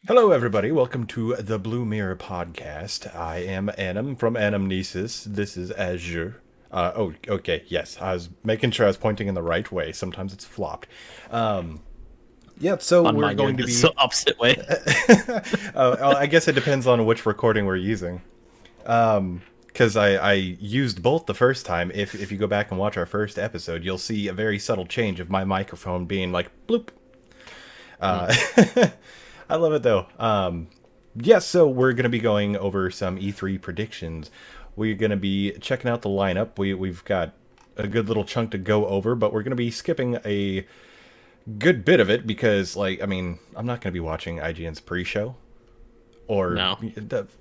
Hello, everybody. Welcome to the Blue Mirror Podcast. I am Anim from Anamnesis. This is Azure. Okay. Yes, I was making sure I was pointing in the right way. Sometimes it's flopped. Yeah, so On we're mine, you're going to the be. opposite way. I guess it depends on which recording we're using. Because I used both the first time. If you go back and watch our first episode, you'll see a very subtle change of my microphone being like bloop. Mm. Uh, I love it though. Yes, so we're going to be going over some E3 predictions. We're going to be checking out the lineup. We've got a good little chunk to go over, but we're going to be skipping a good bit of it because, like, I mean, I'm not going to be watching IGN's pre-show or, No,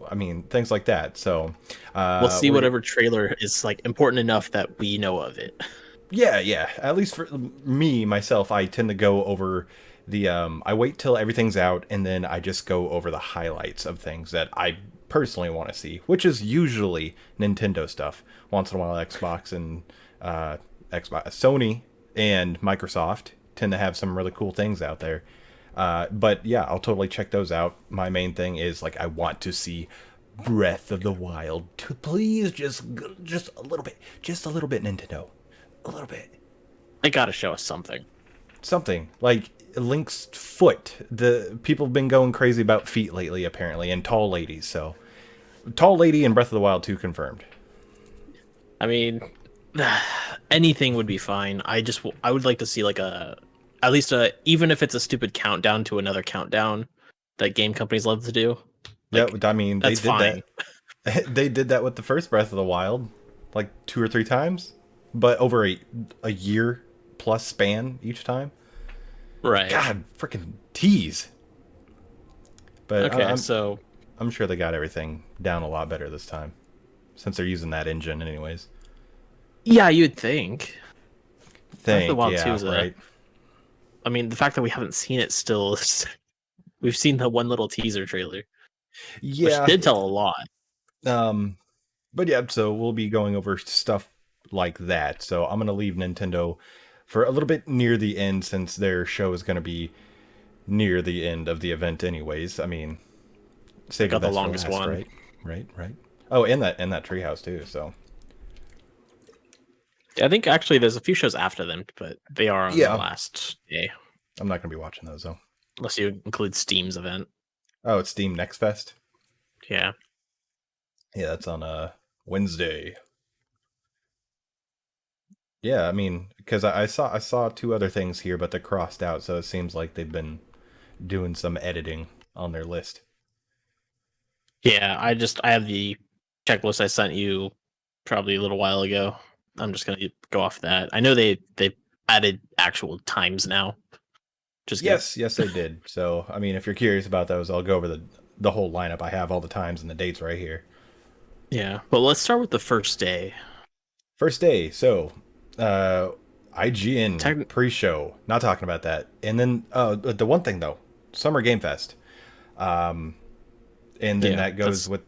I mean, things like that. So, we'll see we're whatever trailer is like important enough that we know of it. yeah. At least for me myself, I tend to go over the I wait till everything's out and then I just go over the highlights of things that I personally want to see, which is usually Nintendo stuff. Once in a while Xbox and Xbox Sony and Microsoft tend to have some really cool things out there. But yeah, I'll totally check those out. My main thing is like I want to see Breath of the Wild. Please just a little bit Nintendo. A little bit. They gotta show us something. Something like Link's foot. The people have been going crazy about feet lately, apparently, and tall ladies. So, tall lady and Breath of the Wild 2 confirmed. I mean, anything would be fine. I would like to see like at least even if it's a stupid countdown to another countdown that game companies love to do. Yeah, Like I mean, they that's did fine. that. They did that with the first Breath of the Wild, like 2 or 3 times, but over a year plus span each time. Right. God, freaking tease. But Okay, so I'm sure they got everything down a lot better this time, since they're using that engine, anyways. yeah, you'd think. Breath of the Think, Wild 2 yeah, is right. I mean, the fact that we haven't seen it still we've seen the one little teaser trailer, which Yeah, did tell a lot. um, but yeah, so we'll be going over stuff like that. So I'm gonna leave Nintendo for a little bit near the end since their show is gonna be near the end of the event anyways. I mean, They save the got the best for longest last, one. right? Right. Oh, and that treehouse too. So I think actually there's a few shows after them, but they are on the yeah, last day, I'm not gonna be watching those though. unless you include Steam's event. Oh, it's Steam Next Fest. Yeah. Yeah, that's on Wednesday. Yeah, I mean, because I saw two other things here, but they're crossed out, so it seems like they've been doing some editing on their list. Yeah, I have the checklist I sent you probably a little while ago. I'm just gonna go off that. I know they added actual times now, which is good. Yes, they did. So, I mean, if you're curious about those, I'll go over the whole lineup. I have all the times and the dates right here. Yeah, but let's start with the first day. First day, so uh IGN Techn- pre-show. Not talking about that. And then the one thing though, Summer Game Fest. Um and then yeah, that goes that's with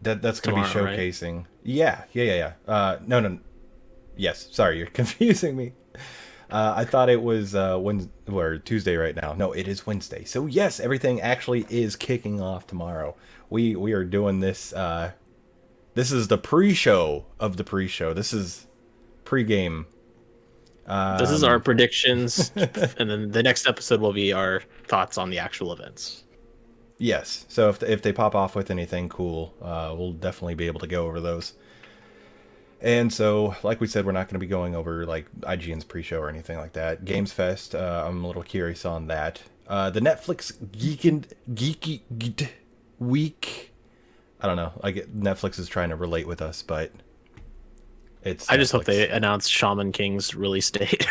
that's going to be tomorrow, right? showcasing. Yeah. No. Yes, sorry, you're confusing me. I thought it was Wednesday or Tuesday right now. No, it is Wednesday. So yes, everything actually is kicking off tomorrow. We are doing this. This is the pre-show of the pre-show. This is pre-game. This is our Um, predictions, and then the next episode will be our thoughts on the actual events. yes. So if they pop off with anything cool, we'll definitely be able to go over those. And so, like we said, we're not going to be going over like IGN's pre-show or anything like that. Games Fest, I'm a little curious on that. The Netflix Geeky Week. I don't know. Like Netflix is trying to relate with us, but it's I just hope Netflix. they announce Shaman King's release date.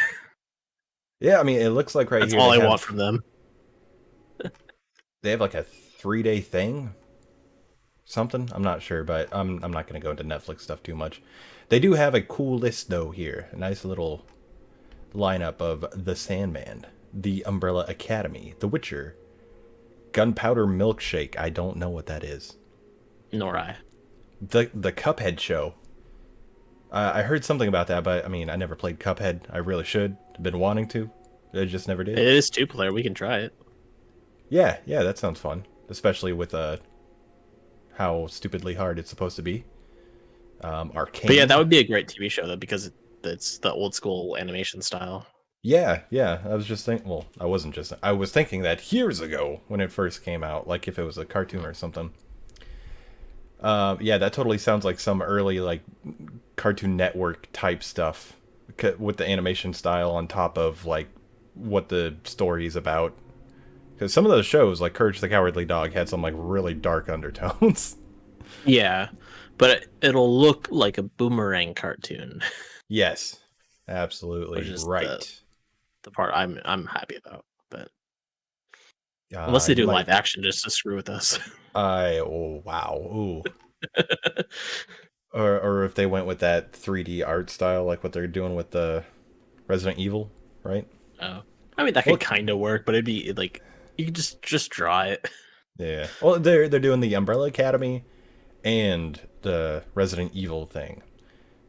Yeah, I mean, it looks like right That's here all I want from them. they have like a 3 day thing, something. I'm not sure, but I'm not going to go into Netflix stuff too much. They do have a cool list though here. A nice little lineup of The Sandman, The Umbrella Academy, The Witcher, Gunpowder Milkshake. I don't know what that is. Nor I. The Cuphead show. I heard something about that, but I mean, I never played Cuphead. I really should. I've been wanting to. I just never It did. is 2-player. We can try it. Yeah, yeah, that sounds fun, especially with how stupidly hard it's supposed to be. But yeah, that Arcane. would be a great TV show though, because it's the old school animation style. Yeah, yeah. I was just thinking. Well, I wasn't just. I was thinking that years ago when it first came out, like if it was a cartoon or something. Yeah, that totally sounds like some early like Cartoon Network type stuff with the animation style on top of like what the story is about. Because some of those shows, like Courage the Cowardly Dog, had some like really dark undertones. Yeah, but it'll look like a Boomerang cartoon, Yes, which absolutely is right. the part I'm happy about. But unless they You do might. live action just to screw with us. Oh wow. Ooh. Or if they went with that 3D art style, like what they're doing with the Resident Evil, right? Oh, I mean that could Well, kind of work, but it'd be like you could just draw it. yeah. Well, they're doing the Umbrella Academy and the Resident Evil thing.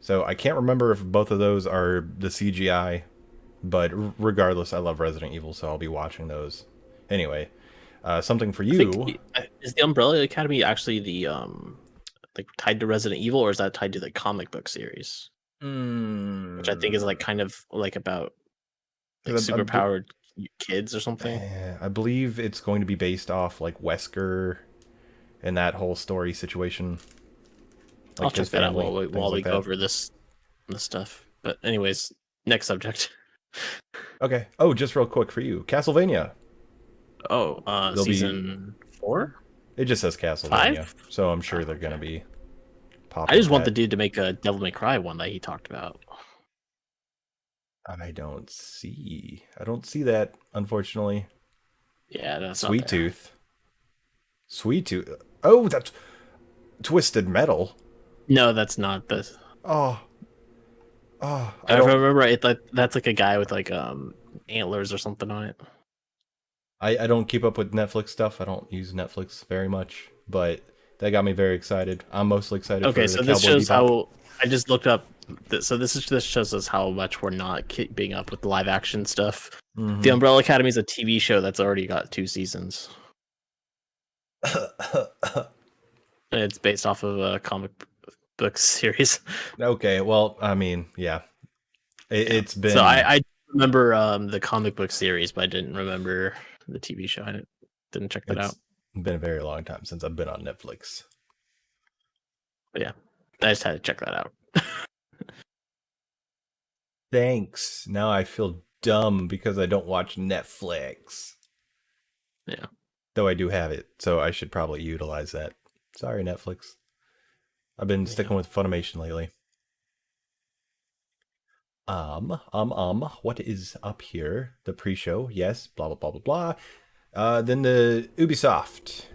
So I can't remember if both of those are the CGI, but regardless, I love Resident Evil, so I'll be watching those. Anyway, something for I think you. is the Umbrella Academy actually the like tied to Resident Evil, or is that tied to the comic book series, which I think is like Mm, kind of like about like 'cause superpowered kids or something. I believe it's going to be based off like Wesker and that whole story situation, I'll like his check that out family, things while we like go that. over this stuff. But anyways, next subject. Okay. Oh, just real quick for you, Castlevania. Oh, They'll be. season 4, It just says 5. Castlevania, so I'm sure Oh, they're okay. gonna be I popping just want the that. dude to make a Devil May Cry one that he talked about. I don't see that, unfortunately. Yeah, that's not Sweet there. Tooth. Sweet Tooth. Oh, that's Twisted Metal. No, that's not the. Oh, oh, I If I don't. remember right, that's like a guy with like antlers or something on it. I don't keep up with Netflix stuff. I don't use Netflix very much, but that got me very excited. I'm mostly excited Okay, for the so this Cowboy shows Bebop. how I just looked up. So this shows us how much we're not keeping up with the live action stuff. The Mm-hmm. Umbrella Academy is a TV show that's already got 2 seasons. It's based off of a comic book series. Okay, well, I mean, yeah, Yeah. it's So been I remember the comic book series, but I didn't remember the TV show. I didn't check that out. it's been a very long time since I've been on Netflix. But yeah, I just had to check that out. Thanks. Now I feel dumb because I don't watch Netflix. Yeah. Though I do have it, so I should probably utilize that. Sorry, Netflix. I've been Yeah. sticking with Funimation lately. What is up here? The pre-show, yes, blah blah blah blah blah. Then the Ubisoft.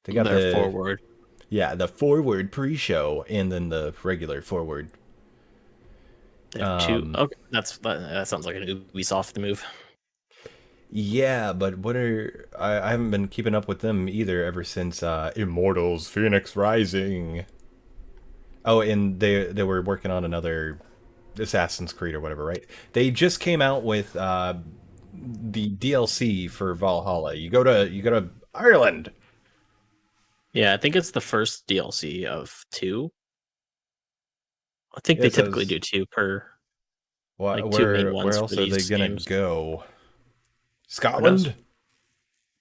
They got They're the forward. yeah, the forward pre-show and then the regular forward. They have two. Um, Okay, that sounds like an Ubisoft move. yeah, but I haven't been keeping up with them either ever since Immortals: Phoenix Rising. Oh, and they were working on another Assassin's Creed or whatever, right? They just came out with the DLC for Valhalla. You go to Ireland. Yeah, I think it's the first DLC of 2. I think Yeah, they it typically says do 2 per like 2 main where ones for else are they these gonna games. go? Arnos? Scotland,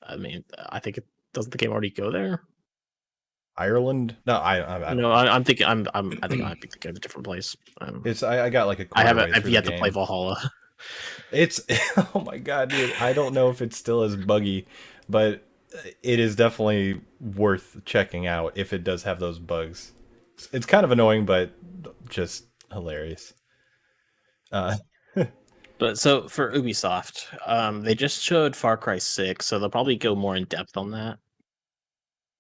I mean, I think it doesn't the game already go there. Ireland? No, I don't No, know. I'm thinking I think I might be thinking of a different place. I got like a I quarter haven't. way I've through the yet to play game. Valhalla. It's oh my god, dude. I don't know if it's still as buggy, but it is definitely worth checking out if it does have those bugs. It's kind of annoying, but just hilarious. Uh, But so for Ubisoft, they just showed Far Cry 6, so they'll probably go more in depth on that.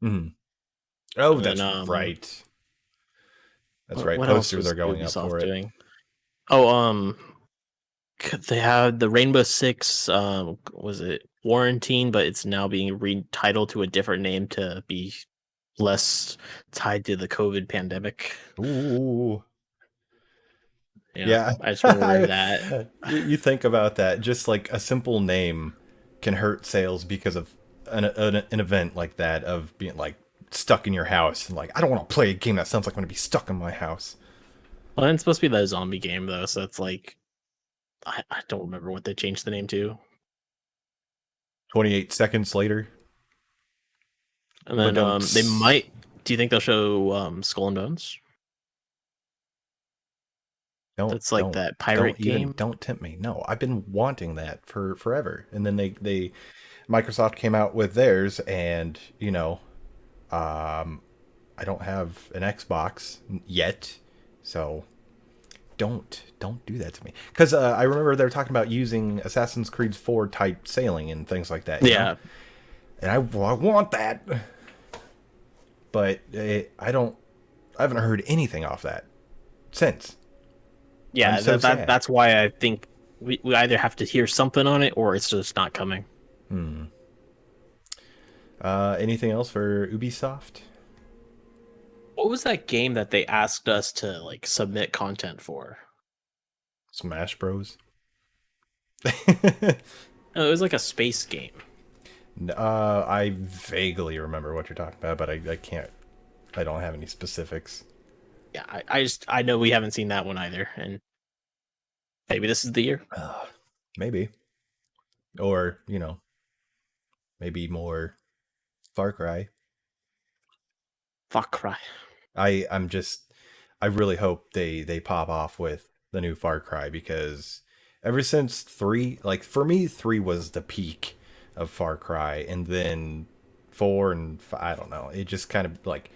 mhm. Oh, And then that's right. That's right. what else Posters was are going up Ubisoft for it. doing? Oh, they had the Rainbow Six. Was it Quarantine? But it's now being retitled to a different name to be less tied to the COVID pandemic. Ooh, Yeah, yeah. I just remember that. You think about that, just like a simple name can hurt sales because of an event like that, of being like stuck in your house and like, I don't want to play a game that sounds like I'm going to be stuck in my house. Well, it's supposed to be that zombie game though, so it's like I don't remember what they changed the name to. 28 seconds later. And But then don't they might. Do you think they'll show Skull and Bones? don't That's like don't that pirate don't even game. don't tempt me. No, I've been wanting that for forever. And then they Microsoft came out with theirs, and um I don't have an Xbox yet, so don't do that to me. Because I remember they were talking about using Assassin's Creed 4 type sailing and things like that. Yeah, And I want that, but I don't. I haven't heard anything off that since. I'm yeah. so sad. That's why I think we either have to hear something on it or it's just not coming. Anything else for Ubisoft? What was that game that they asked us to like submit content for? Smash Bros. No, it was like a space game. I vaguely remember what you're talking about, but I can't. I don't have any specifics. Yeah, I know we haven't seen that one either, and maybe this is the year. Maybe, or maybe more Far Cry. Fuck cry. I'm just I really hope they pop off with the new Far Cry, because ever since 3, like for me 3 was the peak of Far Cry, and then 4 and I don't know, it just kind of like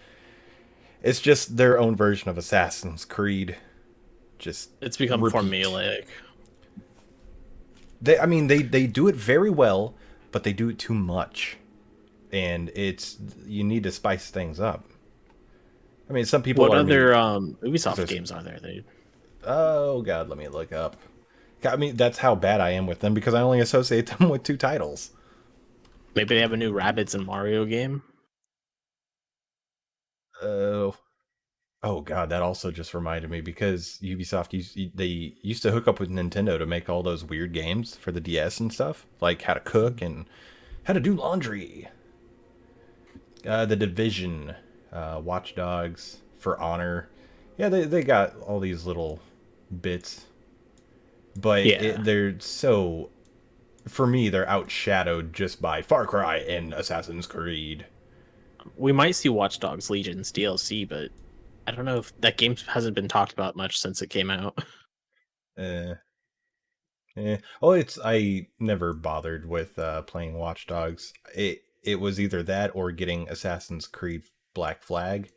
it's just their own version of Assassin's Creed, just It's become repeat. formulaic. I mean they do it very well, but they do it too much, and it's you need to spice things up. I mean, some people What are really other Ubisoft games are there? They Oh god, let me look up. I mean, that's how bad I am with them, because I only associate them with 2 titles. maybe they have a new Rabbids and Mario game. Oh, oh god, that also just reminded me, because Ubisoft they used to hook up with Nintendo to make all those weird games for the DS and stuff, like how to cook and how to do laundry. The Division, Watch Dogs, For Honor. Yeah, they got all these little bits, but Yeah, they're so, for me, they're outshadowed just by Far Cry and Assassin's Creed. we might see Watch Dogs Legion's DLC, but I don't know if that game hasn't been talked about much since it came out. Eh, Oh, it's I never bothered with playing Watch Dogs. It was either that or getting Assassin's Creed Black Flag.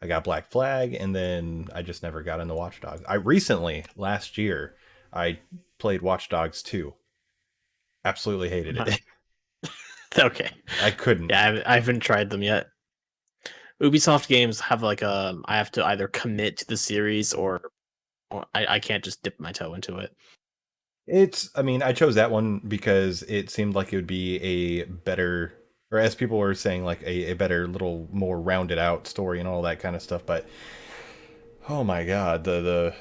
I got Black Flag, and then I just never got into Watch Dogs. I recently, last year, I played Watch Dogs 2. Absolutely hated it. Okay, I couldn't. yeah, I haven't tried them yet. Ubisoft games have like I have to either commit to the series or I can't just dip my toe into it. I mean, I chose that one because it seemed like it would be a better, or as people were saying, like a better, little more rounded out story and all that kind of stuff. But oh my god, the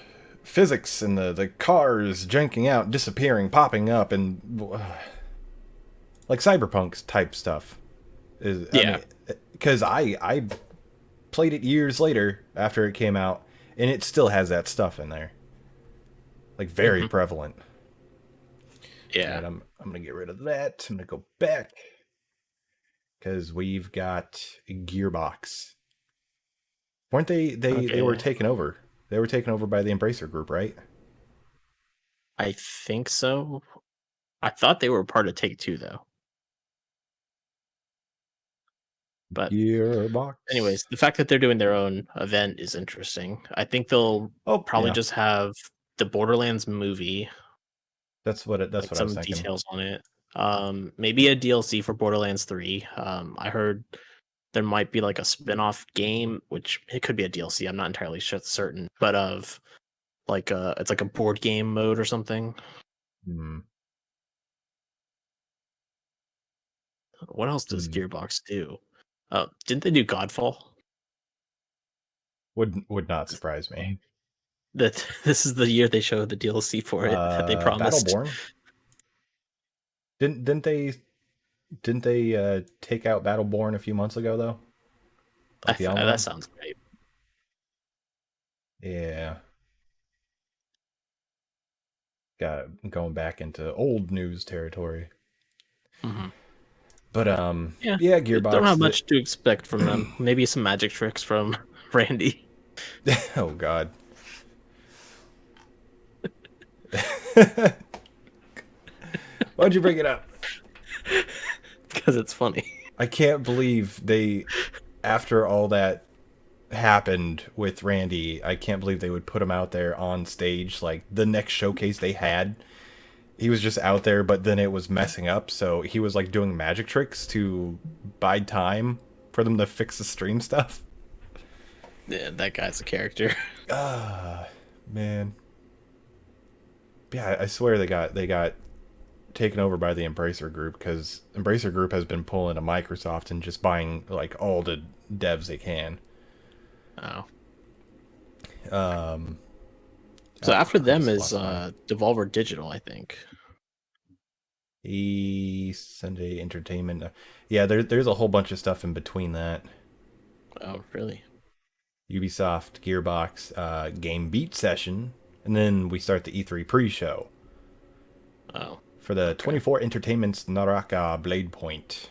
physics and the cars janking out, disappearing, popping up, and like cyberpunk type stuff is. I Yeah. mean, because I played it years later after it came out, and it still has that stuff in there, like very Hmm. prevalent. All Yeah. right, I'm gonna get rid of that. I'm gonna go back because we've got Gearbox. Weren't they were Okay. taken over? They were taken over by the Embracer Group, right? I think so. I thought they were part of Take Two though. But anyways, Gearbox. the fact that they're doing their own event is interesting. I think they'll Oh probably yeah, just have the Borderlands movie, that's like what I was some thinking. details on it. Maybe a DLC for Borderlands 3. I heard there might be like a spin-off game, which it could be a DLC. I'm not entirely certain, but of like it's like a board game mode or something. Hmm. What else does Hmm. Gearbox do? Didn't they do Godfall? Would not surprise me. That this is the year they show the DLC for it that they promised. Battleborn. Didn't they take out Battleborn a few months ago though? Like the That online? sounds great. Yeah. Got going back into old news territory. Hmm. But Yeah, yeah, don't have Gearbox. much to expect from them. Maybe some magic tricks from Randy, Oh God. Why'd you bring it up? because it's funny. I can't believe they, after all that happened with Randy, I can't believe they would put him out there on stage. Like the next showcase they had, he was just out there, but then it was messing up. So he was like doing magic tricks to bide time for them to fix the stream stuff. Yeah, that guy's a character. Ah, man. Yeah, I swear they got taken over by the Embracer Group because Embracer Group has been pulling a Microsoft and just buying like all the devs they can. Oh, Um, so after I them just is lost my Devolver Digital, I think. Sunday Entertainment. Yeah, there's a whole bunch of stuff in between that. Oh, really? Ubisoft, Gearbox, Game Beat session, and then we start the E3 pre-show Oh, for the okay. 24 Entertainment's Naraka Blade Point.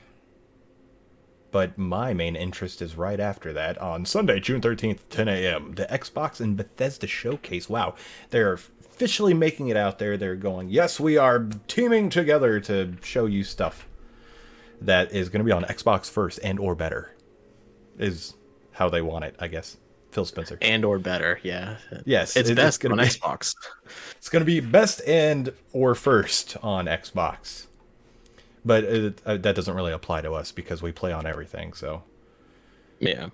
But my main interest is right after that on Sunday, June 13th, 10 a.m. The Xbox and Bethesda Showcase. Wow, they're officially making it out there. They're going, yes, we are teaming together to show you stuff that is going to be on Xbox first and or better, is how they want it, I guess. Phil Spencer. And or better, yeah. Yes, It's it's best going on to be Xbox. it's going to be best and or first on Xbox. But that doesn't really apply to us because we play on everything. So Yeah.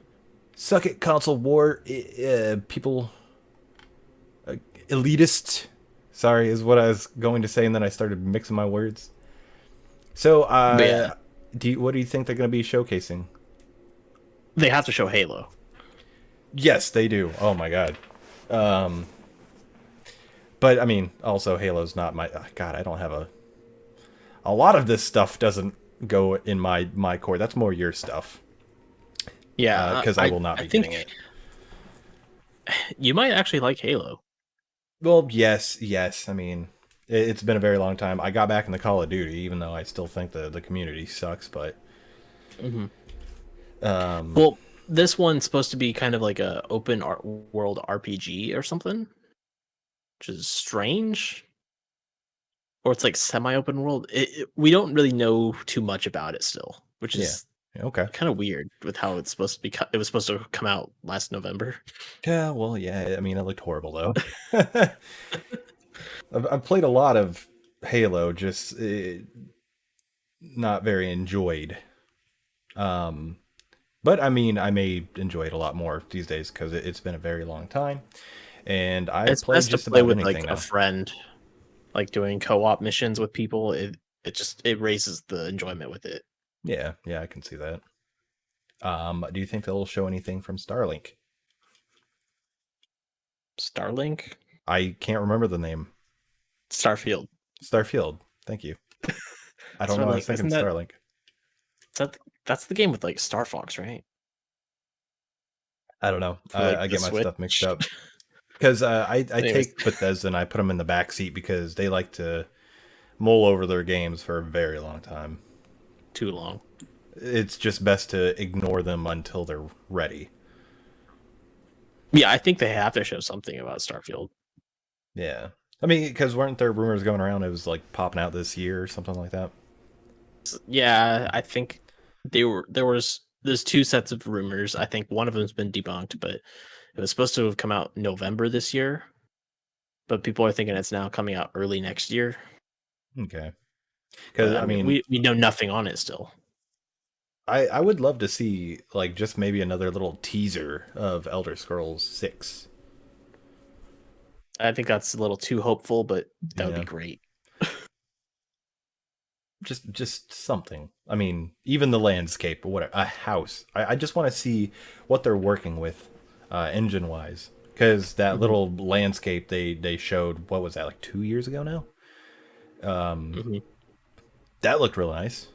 suck it, console war. People, elitist. Sorry, is what I was going to say, and then I started mixing my words. So, But yeah, what do you think they're going to be showcasing? they have to show Halo. Yes, they do. Oh my god. Um, but I mean, also Halo's not my. God, I don't have a lot of this stuff doesn't go in my core. That's more your stuff Yeah, because I will not I be getting think it. you might actually like Halo. Well, yes, yes. I mean, it's been a very long time. I got back in the Call of Duty, even though I still think the community sucks. But Hmm. um, Well, this one's supposed to be kind of like a world RPG or something, which is strange. Or it's like semi-open world. We don't really know too much about it still, which yeah, is okay. kind of weird with how it's supposed to be. It was supposed to come out last November. Yeah, well, yeah. I mean, it looked horrible though. I've played a lot of Halo, just not very enjoyed. Um, but I mean, I may enjoy it a lot more these days because it's been a very long time, and I It's play best to just play about with like anything a now. friend, like doing co-op missions with people. It raises the enjoyment with it. Yeah, yeah, I can see that. Do you think they'll show anything from Starlink? Starlink, I can't remember the name. Starfield, Starfield. Thank you. I don't know. I was Starlink. thinking Starlink. Is that that's the game with like Star Fox, right? I don't know. For like I the get my Switch. stuff mixed up because I Anyways, take Bethesda and I put them in the back seat because they like to mull over their games for a very long time. too long. It's just best to ignore them until they're ready. Yeah, I think they have to show something about Starfield. Yeah. I mean, because weren't there rumors going around it was like popping out this year or something like that? Yeah, I think there's two sets of rumors. I think one of them's been debunked, but it was supposed to have come out November this year, but people are thinking it's now coming out early next year. Okay. Because, But I I mean, mean, we know nothing on it still. I would love to see, like, just maybe another little teaser of Elder Scrolls 6. I think that's a little too hopeful, but that would be Yeah. great. Just something. I mean, even the landscape or whatever, a house. I just want to see what they're working with, engine wise. Because that Hmm. little landscape they showed, what was that, like 2 years ago now? Hmm. That looked really nice.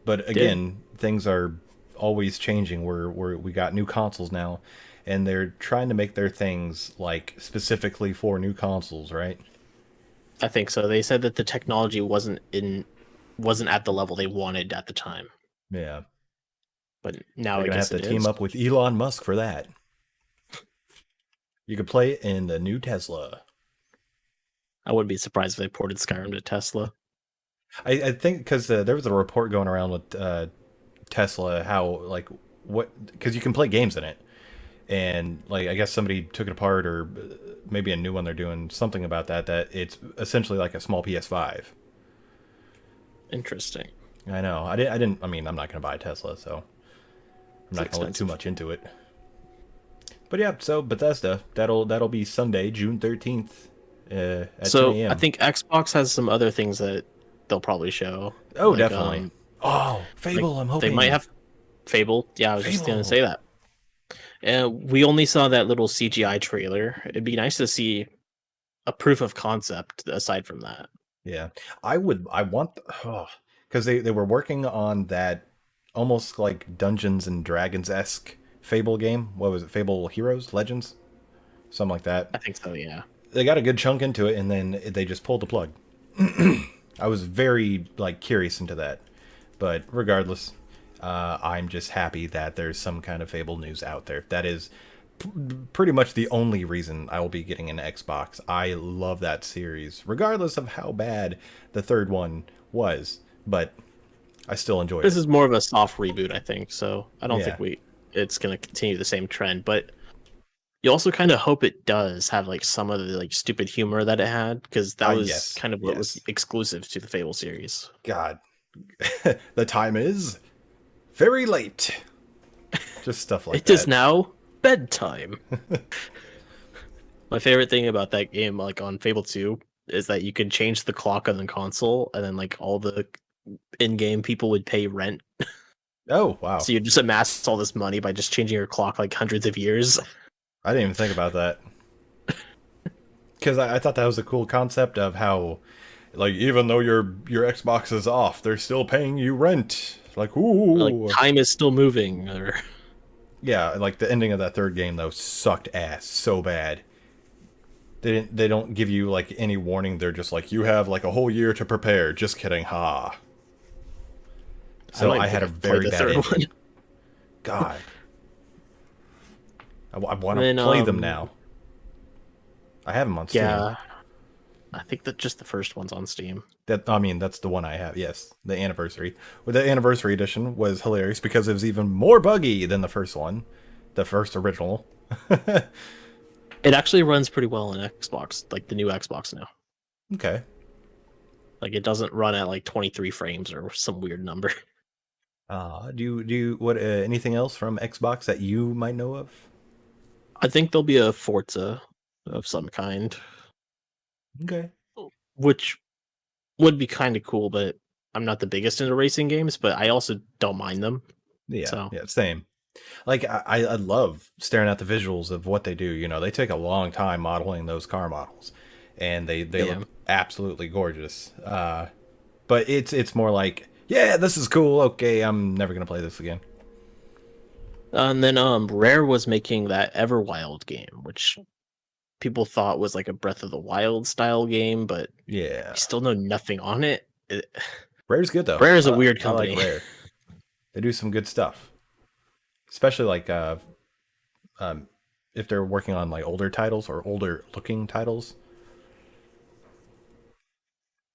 But Did again, things are always changing. We got new consoles now, and they're trying to make their things like specifically for new consoles, right? I think so? They said that the technology wasn't at the level they wanted at the time, Yeah, but now they're I gonna have guess to it team is. up with Elon Musk for that. You could play it in the new Tesla. I wouldn't be surprised if they ported Skyrim to Tesla. I think because there was a report going around with Tesla how like what because you can play games in it, and like I guess somebody took it apart or maybe a new one they're doing something about that it's essentially like a small PS5. Interesting. I know. I didn't. I mean, I'm not gonna buy a Tesla, so I'm It's not gonna look too expensive. much into it. But yeah, so Bethesda, that'll be Sunday, June 13th, at 10 So I a.m. think Xbox has some other things that they'll probably show. Oh, Like definitely. Oh, like Fable. I'm they might hoping have Fable. Yeah, I was just gonna say Fable. that. We only saw that little CGI trailer. It'd be nice to see a proof of concept aside from that. Yeah, I would. I want because they were working on that almost like Dungeons and Dragons esque Fable game. What was it? Fable Heroes, Legends, something like that. I think so. Yeah. They got a good chunk into it, and then they just pulled the plug. I was very like curious into that, but regardless, I'm just happy that there's some kind of Fable news out there. That is pretty much the only reason I will be getting an Xbox. I love that series, regardless of how bad the third one was, but I still enjoyed This it. is more of a soft reboot, I think. So I don't Yeah. think it's gonna continue the same trend, but you also kind of hope it does have like some of the like stupid humor that it had because that was Yes. kind of what was Yes. exclusive to the Fable series. God. The time is very late. Just stuff like It is that. now bedtime. My favorite thing about that game, like on Fable 2, is that you could change the clock on the console, and then like all the in-game people would pay rent. Oh, wow. So you just amass all this money by just changing your clock like hundreds of years. I didn't even think about that. Because I thought that was a cool concept of how, like, even though your Xbox is off, they're still paying you rent. Like, Like ooh. time is still moving, or Yeah, like the ending of that third game though sucked ass so bad. They don't give you like any warning. They're just like you have like a whole year to prepare. Just kidding, ha. I So don't I even had think a I've played very the bad third one. ending. God, I want And to then play them now. I have them on Steam. yeah, I think that just the first one's on Steam. That I mean, that's the one I have. Yes, the anniversary. Well, the anniversary edition was hilarious because it was even more buggy than the first one, the first original. It actually runs pretty well on Xbox, like the new Xbox now. Okay. Like it doesn't run at like 23 frames or some weird number. Do you what anything else from Xbox that you might know of? I think there'll be a Forza of some kind, Okay. which would be kind of cool, but I'm not the biggest into racing games, but I also don't mind them. Yeah, So, yeah, same. Like I love staring at the visuals of what they do. You know, they take a long time modeling those car models, and they yeah. look absolutely gorgeous. But it's more like, yeah, this is cool. Okay, I'm never gonna play this again. And then Rare was making that Everwild game, which people thought was like a Breath of the Wild style game, but Yeah, we still know nothing on it. Rare's good though. Rare is a weird I like company. Rare. They do some good stuff, especially like um, if they're working on like older titles or older looking titles.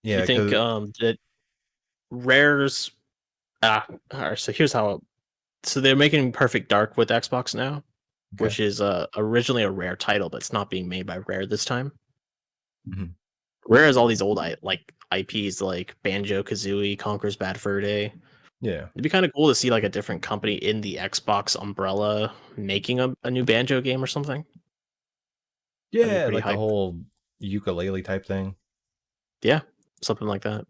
Do you Yeah, think because that Rare's alright, so here's how so they're making Perfect Dark with Xbox now, okay. which is originally a Rare title, but it's not being made by Rare this time. Mhm. Rare has all these old like IPs like Banjo Kazooie, Conker's Bad Fur Day. Yeah, It'd be kind of cool to see like a different company in the Xbox umbrella making a new Banjo game or something. That'd be yeah, pretty like the hype. whole ukulele type thing. Yeah, something like that.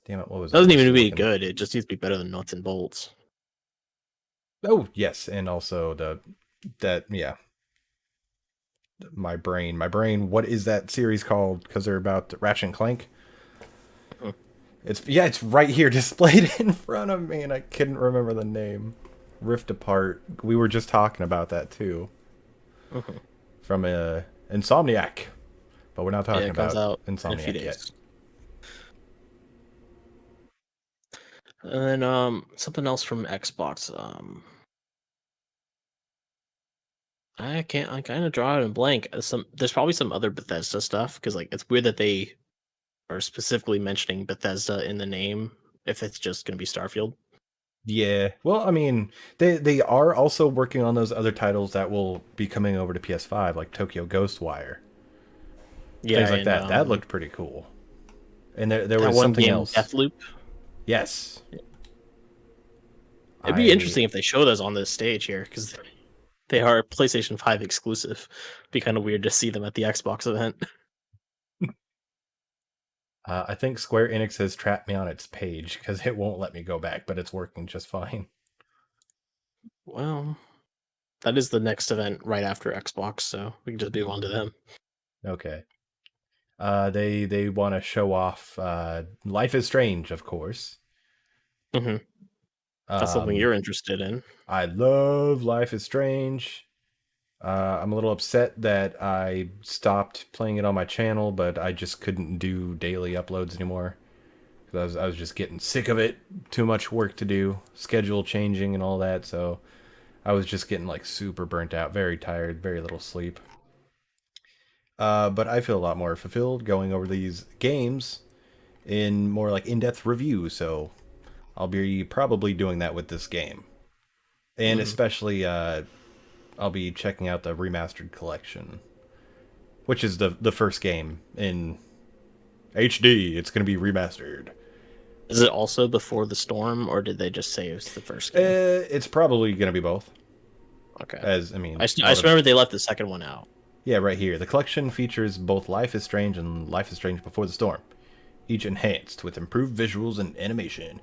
Damn it, what was I Doesn't just even need to be looking? good. It just needs to be better than Nuts and Bolts. Oh, yes, and also that yeah, my brain. What is that series called? Because they're about Ratchet and Clank. Mhm. It's right here displayed in front of me, and I couldn't remember the name. Rift Apart. We were just talking about that too, Mhm. from Insomniac, but we're not Yeah, talking it comes about out in a few Insomniac yet. days. And then something else from Xbox. I kind of draw it in blank. There's probably some other Bethesda stuff because like it's weird that they are specifically mentioning Bethesda in the name if it's just going to be Starfield. Yeah. Well, I mean, they are also working on those other titles that will be coming over to PS5, like Tokyo Ghostwire, Yeah, things like and that. That looked pretty cool. And there that was one something game else. Deathloop. Yes. It'd be I interesting if they showed us on this stage here because they are PlayStation 5 exclusive. Be kind of weird to see them at the Xbox event. I think Square Enix has trapped me on its page because it won't let me go back, but it's working just fine. Well, that is the next event right after Xbox, so we can just move on to them. Okay. They want to show off Life is Strange, of course. Hmm. That's something Um, you're interested in. I love Life is Strange. I'm a little upset that I stopped playing it on my channel, but I just couldn't do daily uploads anymore. 'Cause I was just getting sick of it. Too much work to do, schedule changing and all that. So I was just getting like super burnt out, very tired, very little sleep. But I feel a lot more fulfilled going over these games in more like in-depth review. So I'll be probably doing that with this game, and Hmm. especially I'll be checking out the remastered collection, which is the first game in HD. It's going to be remastered. Is it also before the storm, or did they just say it was the first game? It's probably going to be both. Okay. As I mean, a I lot just of remember they left the second one out. yeah, right here. The collection features both Life is Strange and Life is Strange Before the Storm, each enhanced with improved visuals and animation.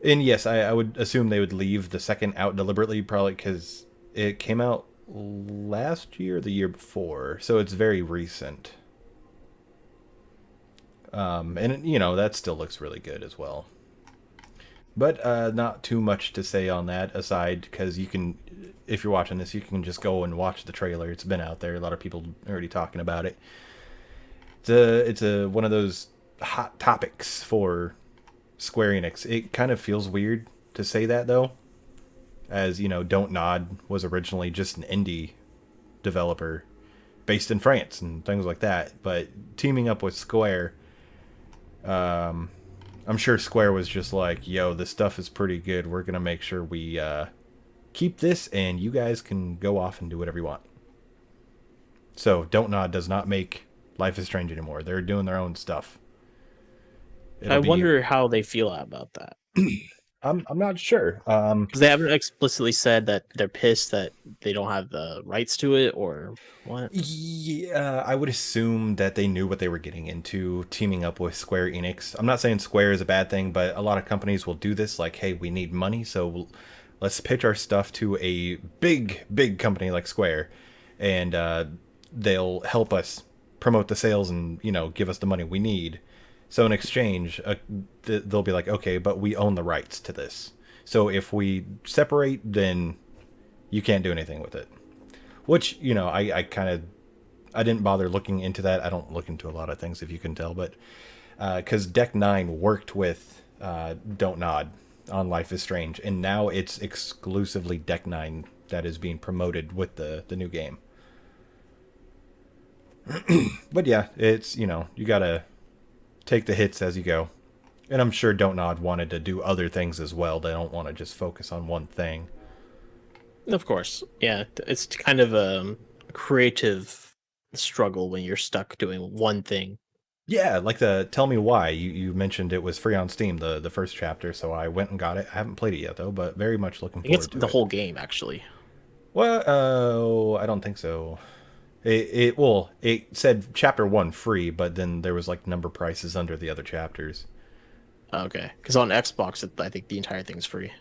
And yes, I would assume they would leave the second out deliberately, probably because it came out last year, or the year before, so it's very recent. And you know that still looks really good as well. But not too much to say on that aside, because you can, if you're watching this, you can just go and watch the trailer. It's been out there. A lot of people already talking about it. It's a one of those hot topics for Square Enix. It kind of feels weird to say that though, as you know, Don't Nod was originally just an indie developer based in France and things like that. But teaming up with Square, I'm sure Square was just like, "Yo, this stuff is pretty good. We're gonna make sure we keep this, and you guys can go off and do whatever you want." So Don't Nod does not make Life is Strange anymore. They're doing their own stuff. It'll I be. wonder how they feel about that. I'm not sure. Because they haven't explicitly said that they're pissed that they don't have the rights to it or what. Yeah, I would assume that they knew what they were getting into teaming up with Square Enix. I'm not saying Square is a bad thing, but a lot of companies will do this like, hey, we need money, so let's pitch our stuff to a big company like Square, and they'll help us promote the sales and, you know, give us the money we need. So in exchange, they'll be like, okay, but we own the rights to this. So if we separate, then you can't do anything with it. Which, you know, I kind of I didn't bother looking into that. I don't look into a lot of things, if you can tell, but because Deck Nine worked with Don't Nod on Life is Strange, and now it's exclusively Deck Nine that is being promoted with the new game. But yeah, it's, you know, you gotta take the hits as you go, and I'm sure Don't Nod wanted to do other things as well. They don't want to just focus on one thing. Of course. Yeah. It's kind of a creative struggle when you're stuck doing one thing. Yeah, like the Tell Me Why. You mentioned it was free on Steam, the first chapter, so I went and got it. I haven't played it yet though, but very much looking I think it's forward to the it. whole game, actually. Well, I don't think so. It said chapter one free, but then there was like number prices under the other chapters. Okay. Because on Xbox, I think the entire thing's free.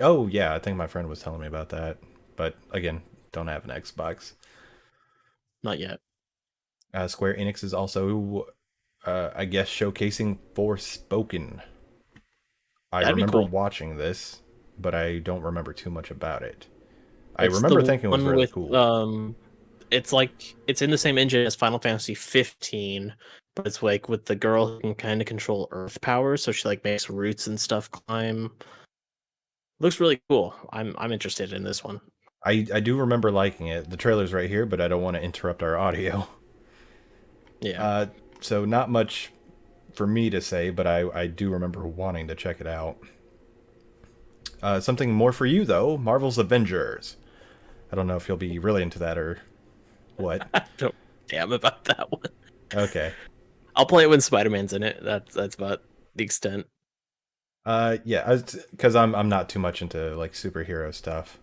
Oh yeah, I think my friend was telling me about that. But again, don't have an Xbox. Not yet. Square Enix is also I guess showcasing Forspoken. I That'd be remember cool. watching this, but I don't remember too much about it. I It's the remember thinking it was one really with cool. it's like it's in the same engine as Final Fantasy 15, but it's like with the girl who can kind of control earth powers, so she like makes roots and stuff climb. Looks really cool. I'm interested in this one. I do remember liking it. The trailer's right here, but I don't want to interrupt our audio. Yeah. Uh, so not much for me to say, but I do remember wanting to check it out. Something more for you though, Marvel's Avengers. I don't know if you'll be really into that or what. I don't damn about that one. Okay. I'll play it when Spider-Man's in it. That's about the extent. Yeah, because I'm not too much into like superhero stuff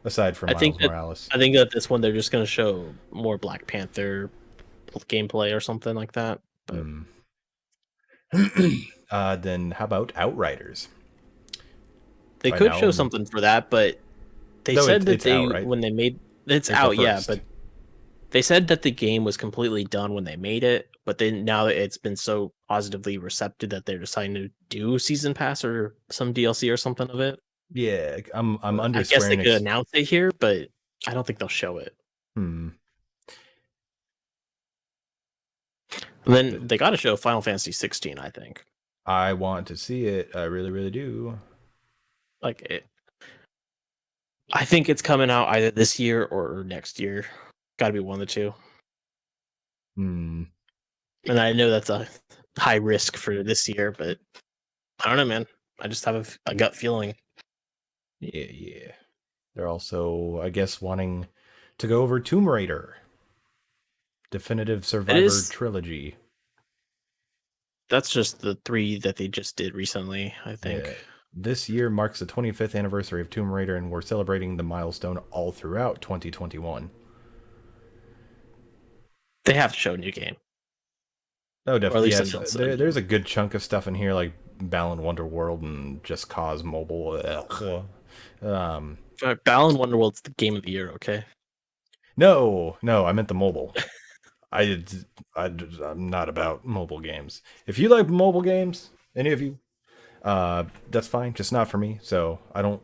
aside from I think Miles that Morales. I think that this one they're just gonna show more Black Panther gameplay or something like that. But Hmm. Then how about Outriders? they By could now, show something for that, but they though said that it's out, they right? when they made it's April out, yeah, 1st. but they said that the game was completely done when they made it, but then now that it's been so positively recepted that they're deciding to do season pass or some DLC or something of it. Yeah, I'm under I guess Square they could Enix. announce it here, but I don't think they'll show it. Hmm. And then they got to show Final Fantasy 16, I think. I want to see it. I really, really do. Like it, I think it's coming out either this year or next year. Got to be one of the two. Hmm. And I know that's a high risk for this year, but I don't know, man. I just have a gut feeling. Yeah, yeah. They're also, I guess, wanting to go over Tomb Raider, Definitive It Survivor is. Trilogy. That's just the three that they just did recently, I think. Yeah. This year marks the 25th anniversary of Tomb Raider, and we're celebrating the milestone all throughout 2021. They have to show a new game, Oh, or at definitely. least Yes, announce a there's new. a good chunk of stuff in here, like Balan Wonderworld and Just Cause Mobile. Ugh. Balan Wonderworld's the game of the year, okay? No, I meant the mobile. I, I'm not about mobile games. If you like mobile games, any of you, that's fine. Just not for me. So I don't.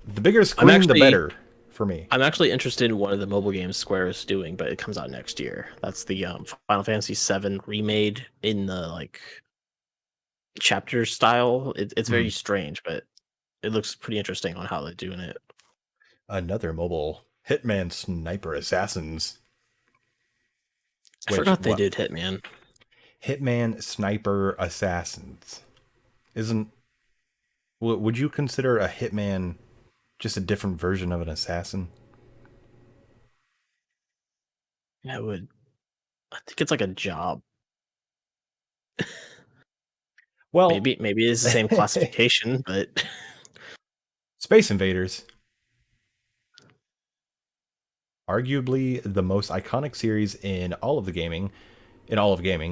The bigger I'm screen, the actually better for me. I'm actually interested in one of the mobile games Square is doing, but it comes out next year. That's the Final Fantasy VII remade in the like chapter style. It's Hmm. very strange, but it looks pretty interesting on how they're doing it. Another mobile Hitman Sniper Assassins. I Which forgot they what? did Hitman. Hitman Sniper Assassins isn't. Would you consider a hitman just a different version of an assassin? I would. I think it's like a job. Well, Maybe it's the same classification, but Space Invaders, arguably the most iconic series in all of gaming,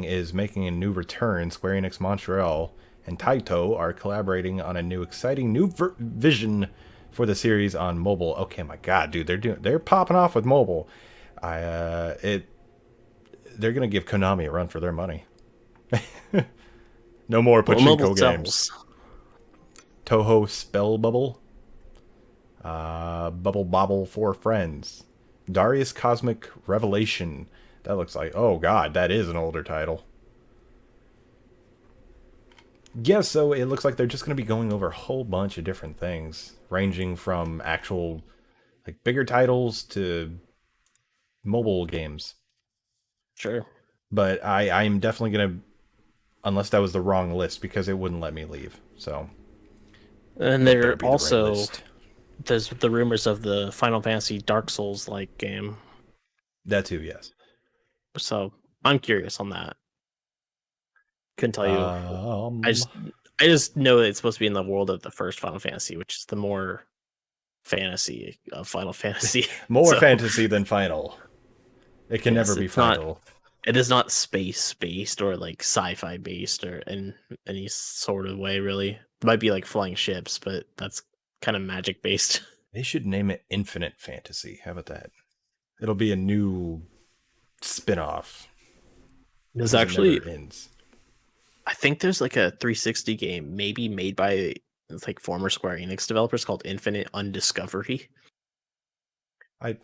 is making a new return. Square Enix Montreal and Taito are collaborating on a new exciting vision for the series on mobile. Okay, my god, dude, they're popping off with mobile. I it they're gonna give Konami a run for their money. No more well, mobile pachinko games. sells. Toho Spell Bubble, Bubble Bobble for Friends, Darius Cosmic Revelation. That looks like, oh god, that is an older title. Yeah, so it looks like they're just going to be going over a whole bunch of different things, ranging from actual like bigger titles to mobile games. Sure. But I'm definitely going to, unless that was the wrong list, because it wouldn't let me leave. So And it better there be the right also list. there's the rumors of the Final Fantasy Dark Souls like game. That too, yes. So I'm curious on that. Couldn't tell you. I Um, just I just know that it's supposed to be in the world of the first Final Fantasy, which is the more fantasy of Final Fantasy. More So fantasy than final. It can never yes, be it's not. final. It is not space based or like sci-fi based or in any sort of way. Really, it might be like flying ships, but that's kind of magic based. They should name it Infinite Fantasy. How about that? It'll be a new spin-off. There's because it never actually, ends. I think there's like a 360 game, maybe made by it's like former Square Enix developers called Infinite Undiscovery.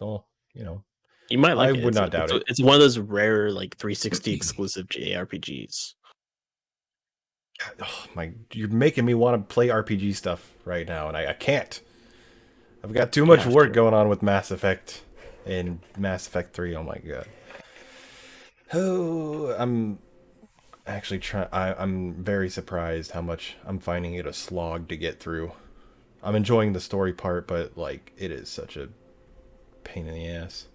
Well, you know, You might I like it. would It's not doubt it. it's one of those rare like 360 exclusive JRPGs. Oh, you're making me want to play RPG stuff right now, and I can't. I've got too You much have work to. going on with Mass Effect and Mass Effect 3. Oh my god. Oh, I'm actually trying. I'm very surprised how much I'm finding it a slog to get through. I'm enjoying the story part, but like it is such a pain in the ass.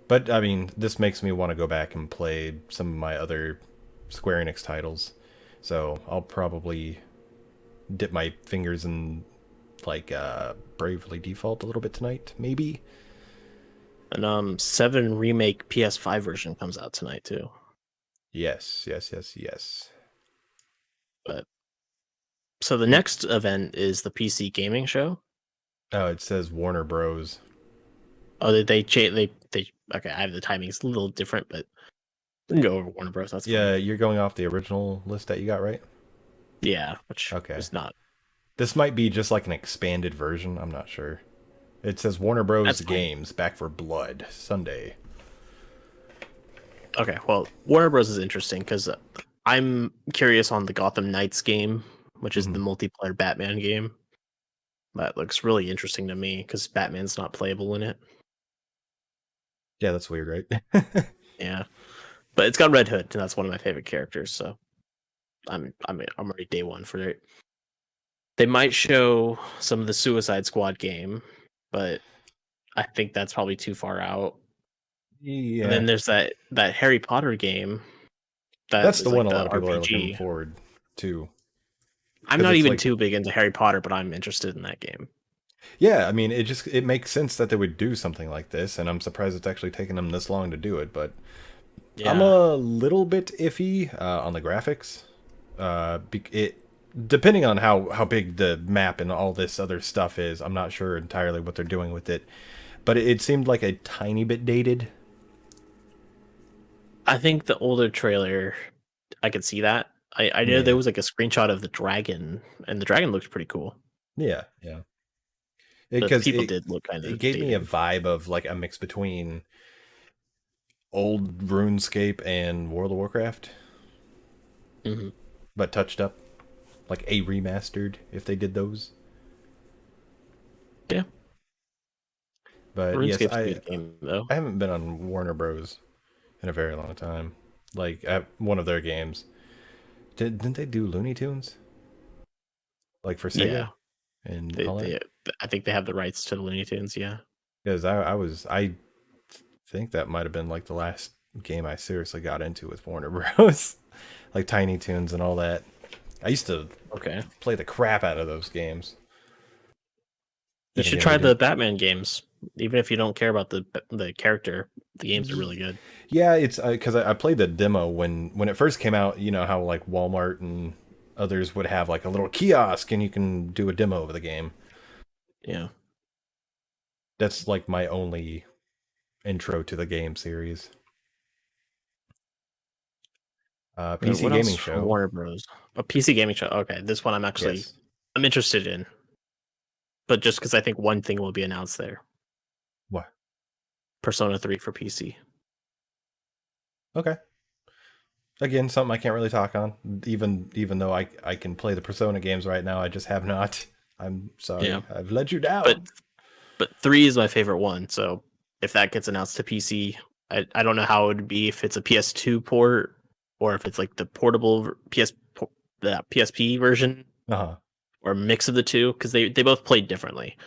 But I mean, this makes me want to go back and play some of my other Square Enix titles. So I'll probably dip my fingers in like Bravely Default a little bit tonight, maybe. And 7 remake PS5 version comes out tonight too. Yes, yes, yes, yes. But so the next event is the PC gaming show. Oh, it says Warner Bros. Oh, they okay. I have the timings a little different, but we can go over Warner Bros. That's fine. Yeah, you're going off the original list that you got, right? Yeah, which Okay. was not. This might be just like an expanded version. I'm not sure. It says Warner Bros. That's fine. Games Back for Blood Sunday. Okay, well, Warner Bros. Is interesting because I'm curious on the Gotham Knights game, which is the multiplayer Batman game. That looks really interesting to me because Batman's not playable in it. Yeah, that's weird, right? Yeah, but it's got Red Hood, and that's one of my favorite characters. So I'm already day one for it. They might show some of the Suicide Squad game, but I think that's probably too far out. And Yeah. then there's that Harry Potter game that That's the is one like a lot the of people are looking RPG. forward to. I'm Because not it's even like, too big into Harry Potter, but I'm interested in that game. yeah, I mean, it makes sense that they would do something like this, and I'm surprised it's actually taken them this long to do it, but I'm Yeah, a little bit iffy on the graphics. It depending on how big the map and all this other stuff is, I'm not sure entirely what they're doing with it. But it seemed like a tiny bit dated. I think the older trailer, I could see that. I know there Yeah, was like a screenshot of the dragon, and the dragon looked pretty cool. yeah, yeah. But Because people did look kind it of gave me a dated. vibe of like a mix between old RuneScape and World of Warcraft, Hmm. but touched up, like a remastered if they did those. Yeah, But yes, RuneScape's a I good game though. I haven't been on Warner Bros. In a very long time. Like at one of their games. Didn't they do Looney Tunes? Like for Yeah, Sega and they all that? they I think they have the rights to the Looney Tunes. Yeah. Because I think that might have been like the last game I seriously got into with Warner Bros. Like Tiny Toons and all that. I used to Okay. play the crap out of those games. You Then should again, they try didn't. the Batman games, even if you don't care about the character. The games are really good. Yeah, it's because I played the demo when it first came out. You know how like Walmart and others would have like a little kiosk and you can do a demo of the game. Yeah. That's like my only intro to the game series. PC What else gaming from show. Warner Bros? A PC gaming show. Okay, this one Yes. I'm interested in, but just because I think one thing will be announced there: What? Persona 3 for PC. Okay. Again, something I can't really talk on. Even though I can play the Persona games right now, I just have not. I'm Yeah, sorry. I've let you but down. 3 is my favorite one. So if that gets announced to PC, I don't know how it would be if it's a PS2 port or if it's like the portable the PSP version Uh-huh. or a mix of the two because they both played differently.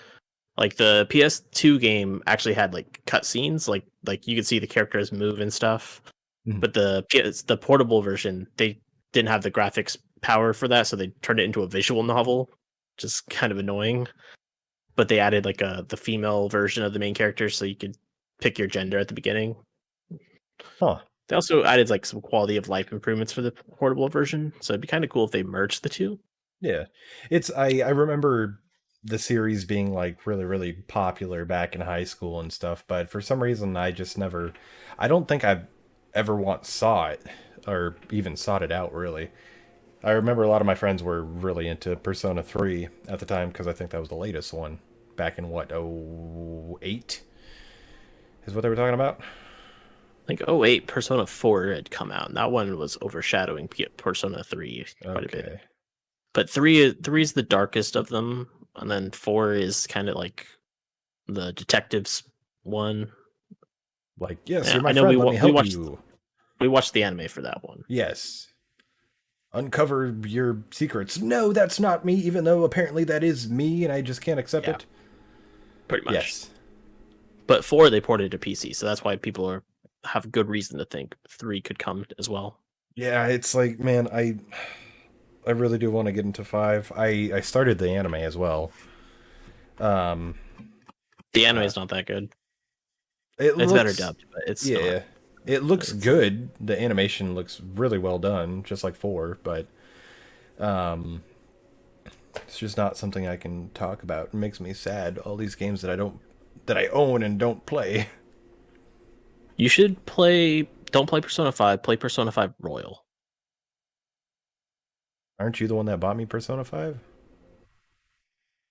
Like the PS2 game actually had like cutscenes, like you could see the characters move and stuff. Mhm. But the portable version, they didn't have the graphics power for that, so they turned it into a visual novel, which is kind of annoying. But they added like the female version of the main character, so you could pick your gender at the beginning. Huh. They also added like some quality of life improvements for the portable version, so it'd be kind of cool if they merged the two. Yeah. It's I remember the series being like really really popular back in high school and stuff, but for some reason I just never I don't think I've ever once saw it or even sought it out really. I remember a lot of my friends were really into Persona 3 at the time because I think that was the latest one back in what, oh 08 is what they were talking about. Like '08, Persona 4 had come out, and that one was overshadowing Persona 3 quite a bit. Okay. But three is the darkest of them, and then 4 is kind of like the detectives one. Like, yes, Yeah, you're I my know friend, let me help you. we watched the anime for that one. Yes. Uncover your secrets. No, that's not me, even though apparently that is me and I just can't accept Yeah, it. pretty much. Yes. But 4 they ported to PC, so that's why people have good reason to think 3 could come as well. Yeah, it's like, man, I really do want to get into 5. I started the anime as well. Um The anime uh, is not that good. it It's better looks dubbed, but it's not. yeah. It looks It's good. The animation looks really well done, just like 4, but um it's just not something I can talk about. It makes me sad. All these games that I own and don't play. You should play. Don't play Persona 5. Play Persona 5 Royal. Aren't you the one that bought me Persona 5?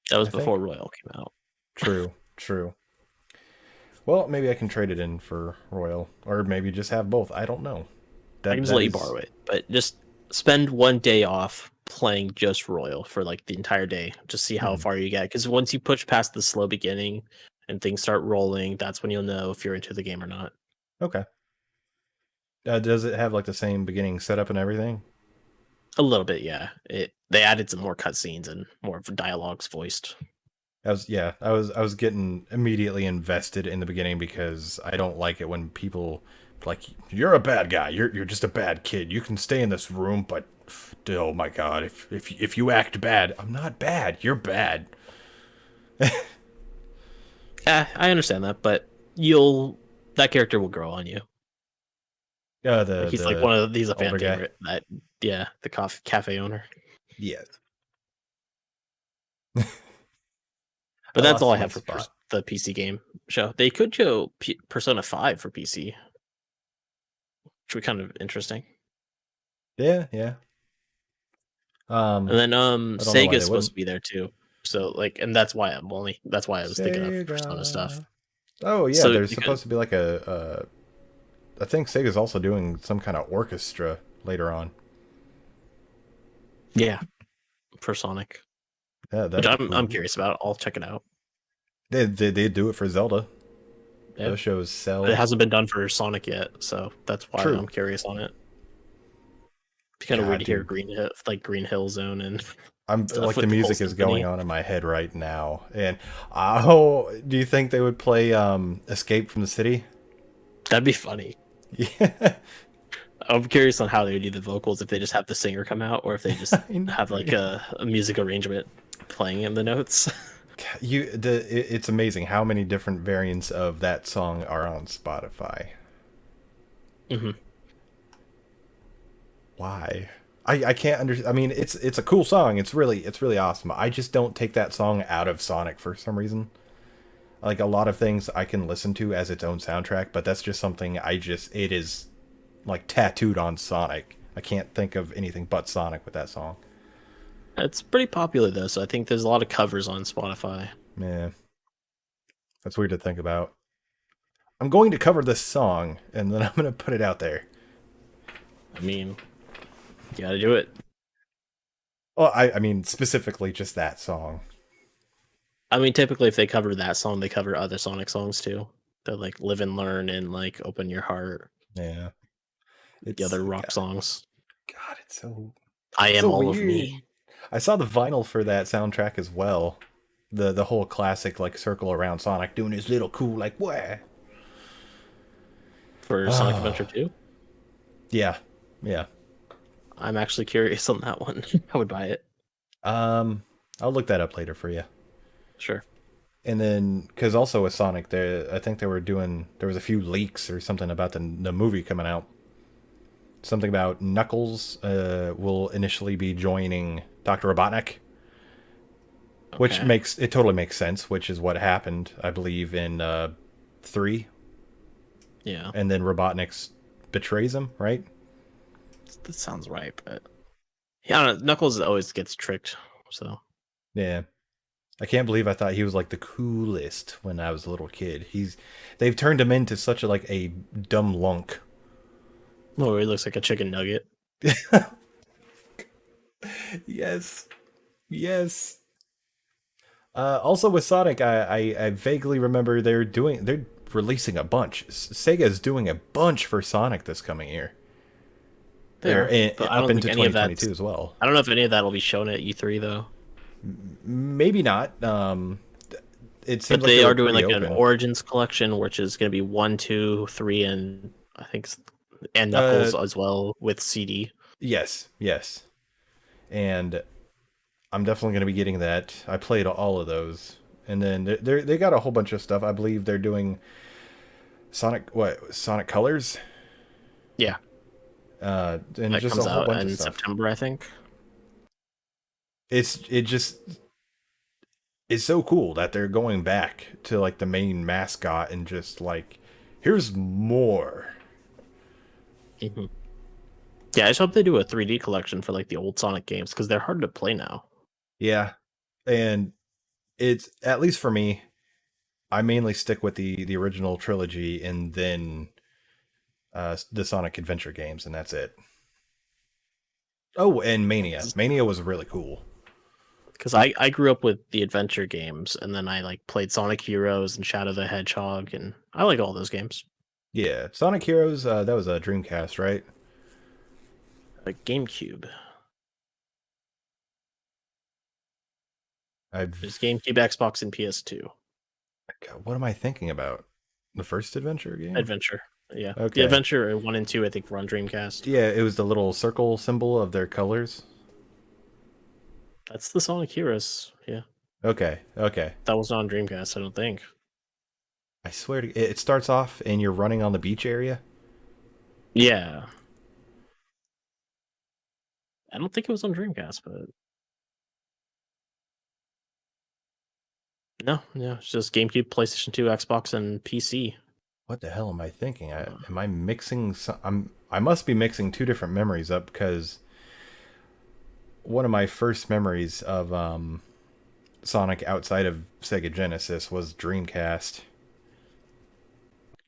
That was I before think. Royal came out. True, true. Well, maybe I can trade it in for Royal, or maybe just have both. I don't know. I can That just that let you is borrow it, but just spend one day off playing just Royal for like the entire day. Just see how hmm, far you get. Because once you push past the slow beginning and things start rolling, that's when you'll know if you're into the game or not. okay. Does it have like the same beginning setup and everything? A little bit, yeah. They added some more cutscenes and more of dialogues voiced. I was getting immediately invested in the beginning because I don't like it when people like you're a bad guy. You're just a bad kid. You can stay in this room, but oh my god, if you act bad, I'm not bad. You're bad. Yeah, I understand that, but you'll that character will grow on you. Like he's like The one of these a fan older guy. favorite. That yeah, the cafe owner. Yeah. But I that's all lost I my have for spot. the PC game show. They could show Persona 5 for PC, which would be kind of interesting. Yeah, yeah. And then I don't know why Sega's they supposed wouldn't. to be there too. So like, and that's why I was thinking of Persona stuff. Sega. Oh yeah, So there's because supposed to be like I think Sega's also doing some kind of orchestra later on. yeah, for Sonic, Yeah, which that'd be I'm cool. curious about. I'll check it out. They do it for Zelda. Yeah, Those shows but it sell. hasn't been done for Sonic yet, so that's why True. I'm curious on it. It's kind of weird God, to hear dude. Green Hill Zone and I'm stuff like the with the whole music is going symphony. on in my head right now. And oh, do you think they would play Escape from the City? That'd be funny. Yeah. I'm curious on how they would do the vocals if they just have the singer come out or if they just I know, have like right? a music arrangement playing in the notes. It's amazing how many different variants of that song are on Spotify. hmm Why? I can't understand. I mean, it's a cool song. It's really awesome. I just don't take that song out of Sonic for some reason. Like a lot of things I can listen to as its own soundtrack, but that's just something it is like tattooed on Sonic. I can't think of anything but Sonic with that song. It's pretty popular though, so I think there's a lot of covers on Spotify. Man, that's weird to think about. I'm going to cover this song and then I'm going to put it out there. I mean, you gotta do it. Well, I mean specifically just that song. I mean, typically if they cover that song, they cover other Sonic songs too. They're like Live and Learn and like Open Your Heart, Yeah, the it's other rock God, songs. God, I it's Am so All of Me weird. I saw the vinyl for that soundtrack as well. The whole classic like circle around Sonic doing his little cool like what? for Sonic Adventure Ah, 2. yeah, yeah. I'm actually curious on that one. I would buy it. Um, I'll look that up later for you. Sure. And then, because also with Sonic, I think there was a few leaks or something about the movie coming out. Something about Knuckles will initially be joining Dr. Robotnik, which Okay. totally makes sense, which is what happened, I believe, in 3. Yeah. And then Robotnik's betrays him, right? That sounds right, but yeah, I don't know. Knuckles always gets tricked. So Yeah. I can't believe I thought he was like the coolest when I was a little kid. They've turned him into such a like a dumb lunk. oh, he looks like a chicken nugget. Yes. Yes. Also with Sonic, I vaguely remember they're releasing a bunch. Sega's doing a bunch for Sonic this coming year. They are, but I Up don't think into any of 2022 that. as well. I don't know if any of that will be shown at E3 though. Maybe not. It seems But like they they were are doing pretty like an open. Origins collection, which is going to be 1, 2, 3, and I think and Uh, Knuckles as well with CD. yes, yes, and I'm definitely going to be getting that. I played all of those, and then they got a whole bunch of stuff. I believe they're doing Sonic Colors, Yeah, and that just a comes whole out bunch of in stuff. September, I think. It's so cool that they're going back to like the main mascot and just like here's more. Hmm. Yeah, I just hope they do a 3D collection for like the old Sonic games because they're hard to play now. Yeah, and it's at least for me. I mainly stick with the original trilogy and then the Sonic Adventure games, and that's it. Oh, and Mania. Mania was really cool. Because I grew up with the adventure games, and then I like played Sonic Heroes and Shadow the Hedgehog, and I like all those games. Yeah, Sonic Heroes. That was a Dreamcast, right? Like GameCube. There's I've. GameCube, Xbox, and PS2. God, what am I thinking about? The first adventure game? Adventure. Yeah. The Okay. Adventure 1 and 2, I think, were on Dreamcast. Yeah, it was the little circle symbol of their colors. That's the Sonic Heroes. Yeah. Okay, okay. That was not on Dreamcast, I don't think. I swear to it starts off and you're running on the beach area. Yeah. I don't think it was on Dreamcast, but no, it's just GameCube, PlayStation 2, Xbox, and PC. What the hell am I thinking? Am I mixing? I must be mixing two different memories up because one of my first memories of Sonic outside of Sega Genesis was Dreamcast.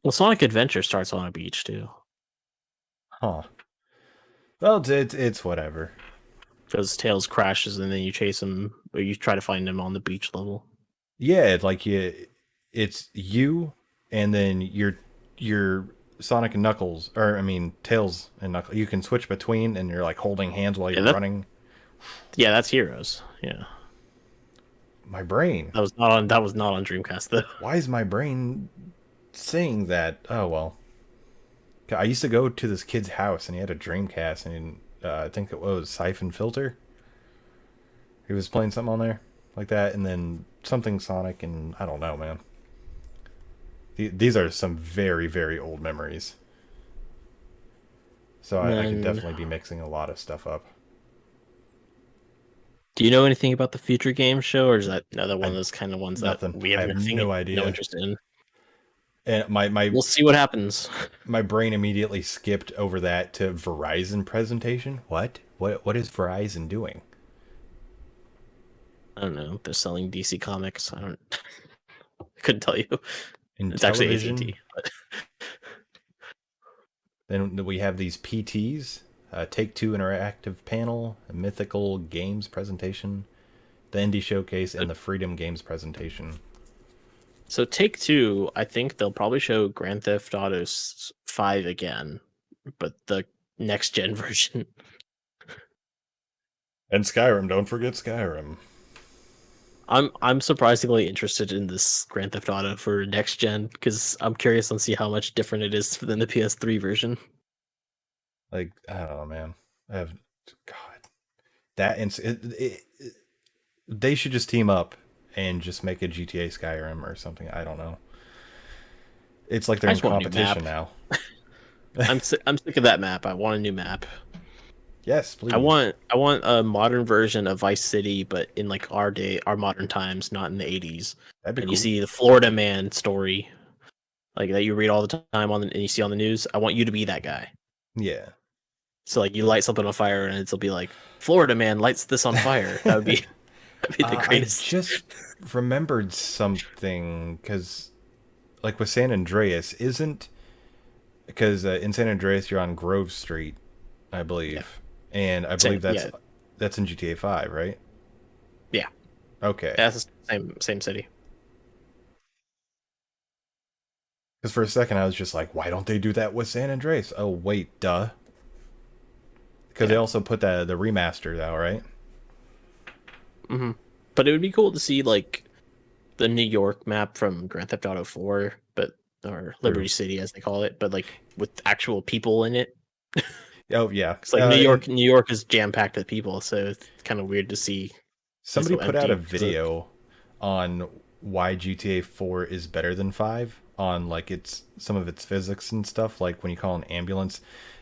Well, Sonic Adventure starts on a beach too. Huh. Well, it's whatever. Because Tails crashes and then you chase him, or you try to find him on the beach level. Yeah, it's you, and then your Sonic and Knuckles, or I mean Tails and Knuckles. You can switch between, and you're like holding hands while Yeah, you're running. that's Heroes. Yeah, My brain. that was not on Dreamcast though. Why is my brain saying that? Oh well. I used to go to this kid's house, and he had a Dreamcast, and I think it was Siphon Filter. He was playing something on there like that, and then something Sonic, and I don't know, man. These are some very, very old memories. So I could And definitely be mixing a lot of stuff up. do you know anything about the future game show, or is that another one of I those kind of ones that Nothing. we I have have nothing, no no idea. interest in? And We'll see what happens. my brain immediately skipped over that to Verizon presentation. What is Verizon doing? I don't know. They're selling DC Comics. I couldn't tell you. In It's actually television, AT&T. But then we have these PTs, Take Two Interactive Panel, a Mythical Games presentation, the Indie Showcase, and the Freedom Games presentation. so Take Two, I think they'll probably show Grand Theft Auto 5 again, but the next gen version. And Skyrim, don't forget Skyrim. I'm surprisingly interested in this Grand Theft Auto for next gen because I'm curious to see how much different it is than the PS3 version. Like, I don't know, man. I have, God, that they should just team up and just make a GTA Skyrim or something. I don't know. It's like they're I in just want a new competition map. now. I'm sick of that map. I want a new map. Yes, please. I want a modern version of Vice City, but in like our modern times, not in the 80s. That'd be And cool. you see the Florida Man story. like that you read all the time and you see on the news. I want you to be that guy. Yeah. So like you light something on fire and it'll be like Florida man lights this on fire. That'd be the I greatest. just remembered something because, like with San Andreas, isn't because in San Andreas you're on Grove Street, I Yeah. believe, and I Same. believe Yeah. that's in GTA 5, right? Yeah. Okay. That's the same city. Because for a second I was just like, why don't they do that with San Andreas? Oh wait, duh. Because they Yeah. also put the remastered out, right? hmm But it would be cool to see like the New York map from Grand Theft Auto 4, but or Liberty True. City as they call it, but like with actual people in it. Oh yeah. Because like And New York is jam packed with people, so it's kind of weird to see it somebody so put out empty a because of video on why GTA 4 is better than 5 on like its some of its physics and stuff, like when you call an ambulance,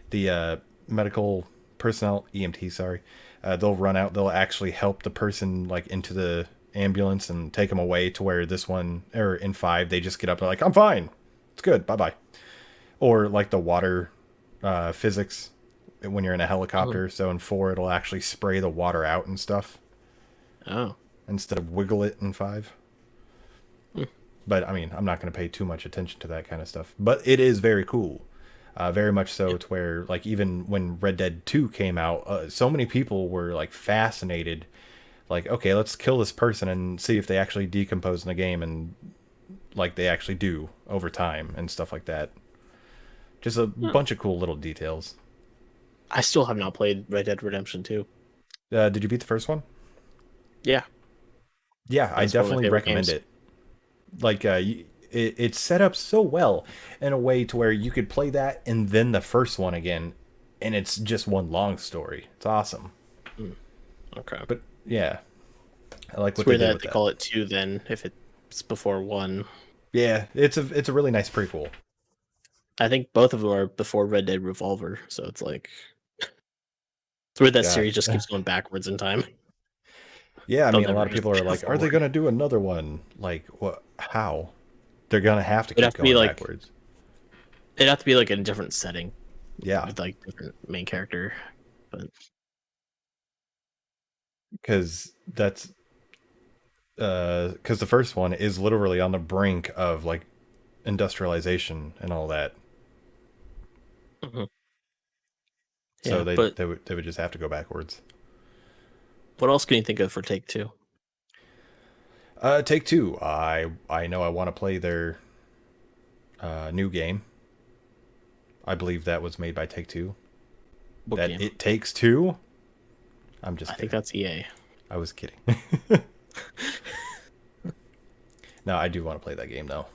the medical personnel, EMT, sorry, they'll run out, they'll actually help the person like into the ambulance and take them away, to where this one, or in 5, they just get up and like, I'm fine, it's good, bye bye. Or like the water physics when you're in a Mhm. helicopter, so in 4 it'll actually spray the water out and stuff Oh. instead of wiggle it in 5. Hmm. But I mean, I'm not going to pay too much attention to that kind of stuff. But it is very cool, very much Yeah. so, to where like even when Red Dead 2 came out, so many people were like fascinated. Like, okay, let's kill this person and see if they actually decompose in the game, and like they actually do over time and stuff like that. Just a Huh. bunch of cool little details. I still have not played Red Dead Redemption 2. Did you beat the first one? Yeah, Yeah, I that's one of my definitely favorite recommend games. it. Like it's set up so well in a way to where you could play that and then the first one again, and it's just one long story. It's awesome. Hmm. Okay. But yeah, I like It's what they weird did that with they that. call it 2 then if it's before 1. Yeah, it's a really nice prequel. I think both of them are before Red Dead Revolver, so it's like it's weird that God. series just keeps going backwards in time. Yeah, I They'll mean, a never lot of just people are go like, are they forward. gonna do another one? Like, what? How? They're gonna have to It'd keep have to be going like backwards. a different setting Yeah, with like different main character. But because because the first one is literally on the brink of like industrialization and all that. mhm. So Yeah, but they would just have to go backwards. what else can you think of for Take Two? Take Two. I know I want to play their new game. I believe that was made by Take Two. What That game? It Takes Two. I'm I just think kidding. that's EA. I was kidding. No, I do want to play that game though.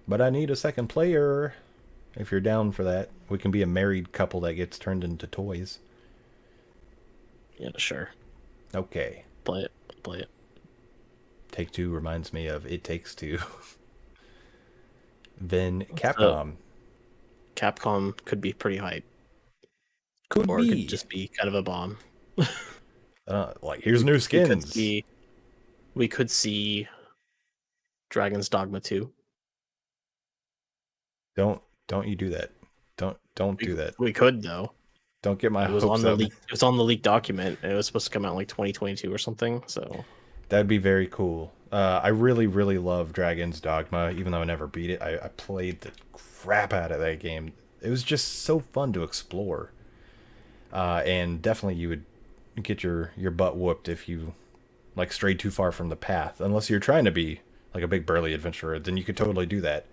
But I need a second player. If you're down for that, we can be a married couple that gets turned into toys. Yeah, sure. Okay. Play it. Play it. Take Two reminds me of It Takes Two. Then So Capcom. Capcom could be pretty hype, Could or it could be. just be kind of a bomb. Like, here's new We could skins. see we could see Dragon's Dogma 2. Don't you do that. Don't do that. We could though. Don't get my It was on hopes the up. leak. It was on the leaked document. It was supposed to come out in like 2022 or something. So That'd be very cool. I really, really love Dragon's Dogma, even though I never beat it. I played the crap out of that game. It was just so fun to explore. And definitely you would get your butt whooped if you like strayed too far from the path. Unless you're trying to be like a big burly adventurer, then you could totally do that.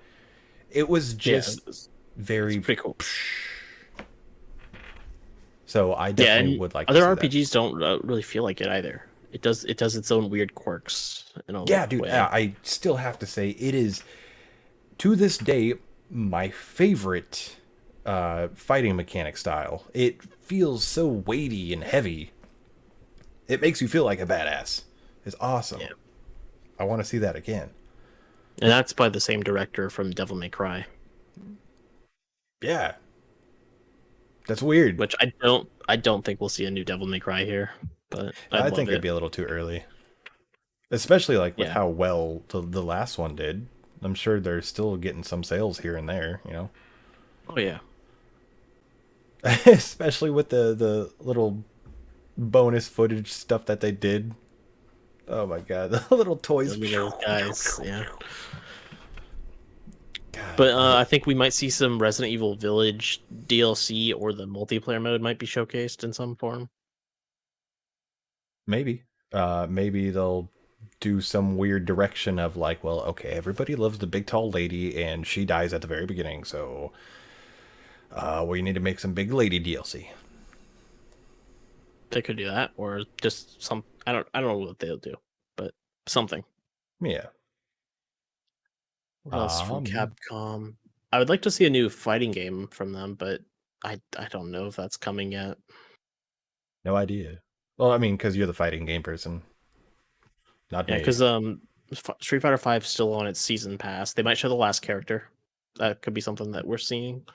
It was yeah, just it's very. pretty cool. So I Yeah, definitely and would like to other see that. RPGs don't really feel like it either. It does its own weird quirks in a Yeah, dude. way. I still have to say it is, to this day, my favorite fighting mechanic style. It feels so weighty and heavy. It makes you feel like a badass. It's awesome. Yeah, I want to see that again. and that's by the same director from Devil May Cry, Yeah, that's weird. which I don't think we'll see a new Devil May Cry here, but I I'd love think it'd it. be a little too early, especially like with Yeah, how well the last one did. I'm sure they're still getting some sales here and there, you know. Oh yeah, Especially with the little bonus footage stuff that they did. Oh my god, the little the toys. little guys. Yeah, God, but I think we might see some Resident Evil Village DLC or the multiplayer mode might be showcased in some form. maybe. Maybe they'll do some weird direction of like, well, okay, everybody loves the big tall lady and she dies at the very beginning, so we need to make some big lady DLC. They could do that, or just some. I don't know what they'll do, but something. Yeah. What else from Yeah. Capcom? I would like to see a new fighting game from them, but I don't know if that's coming yet. No idea. Well, I mean, because you're the fighting game person, not Yeah, me. because Street Fighter Five still on its season pass. They might show the last character. That could be something that we're seeing.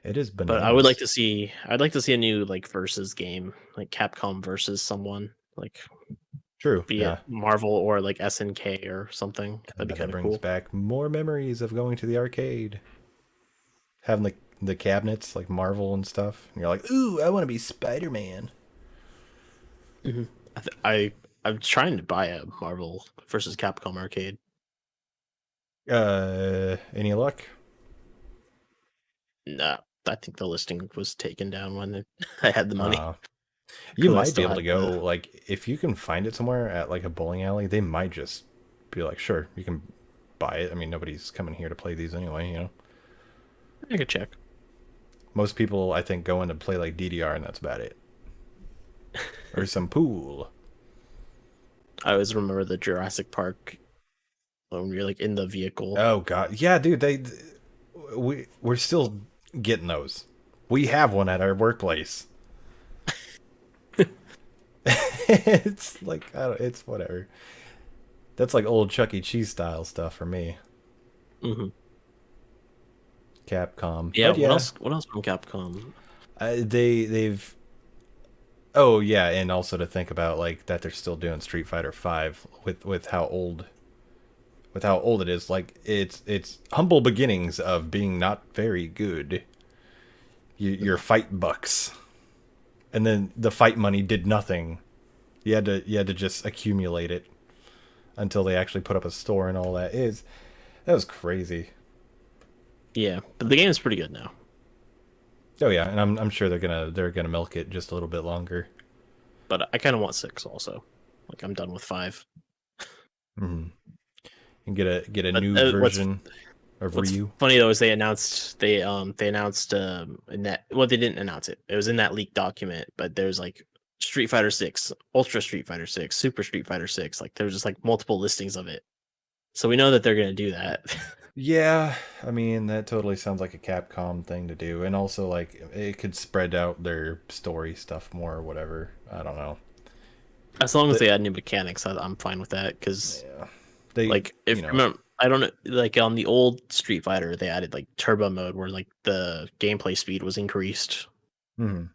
It is But I would like bananas. to see. I'd like to see a new like versus game, like Capcom versus someone, like True. be it Yeah. Marvel or like SNK or something. That'd be That kind of brings cool. back more memories of going to the arcade, having the cabinets like Marvel and stuff. And you're like, ooh, I want to be Spider Man. hmm I'm trying to buy a Marvel versus Capcom arcade. Any luck? Nah, I think the listing was taken down when I had the money Uh, you because I might be still able had to the. go like if you can find it somewhere at like a bowling alley. They might just be like, sure, you can buy it. I mean, nobody's coming here to play these anyway. You know, I could check. most people I think go in to play like DDR, and that's about it. Or some pool. I always remember the Jurassic Park when we were like in the vehicle. Oh god, yeah, dude. We're still getting those. We have one at our workplace. It's like it's whatever. That's like old Chuck E. Cheese style stuff for me. hmm Capcom, Yeah. but What yeah, else? What else from Capcom? they've. Oh yeah, and also to think about like that they're still doing Street Fighter Five with how old it is. Like it's humble beginnings of being not very good. Your fight bucks, and then the fight money did nothing. You had to just accumulate it until they actually put up a store and all that. That was crazy. Yeah, but the game is pretty good now. Oh yeah, and I'm sure they're gonna milk it just a little bit longer. But I kind of want six also. Like I'm done with five. Mm-hmm. And get a But new what's version of what's Ryu. funny though is they announced in that, well, they didn't announce it. It was in that leaked document, but there's like Street Fighter 6, Ultra Street Fighter 6, Super Street Fighter 6. Like there's just like multiple listings of it. So we know that they're gonna do that. Yeah, I mean that totally sounds like a Capcom thing to do, and also like it could spread out their story stuff more or whatever. I don't know. As long as But they add new mechanics, I'm fine with that. Because yeah, they like if remember, I don't know, like on the old Street Fighter, they added like turbo mode where like the gameplay speed was increased, mhm.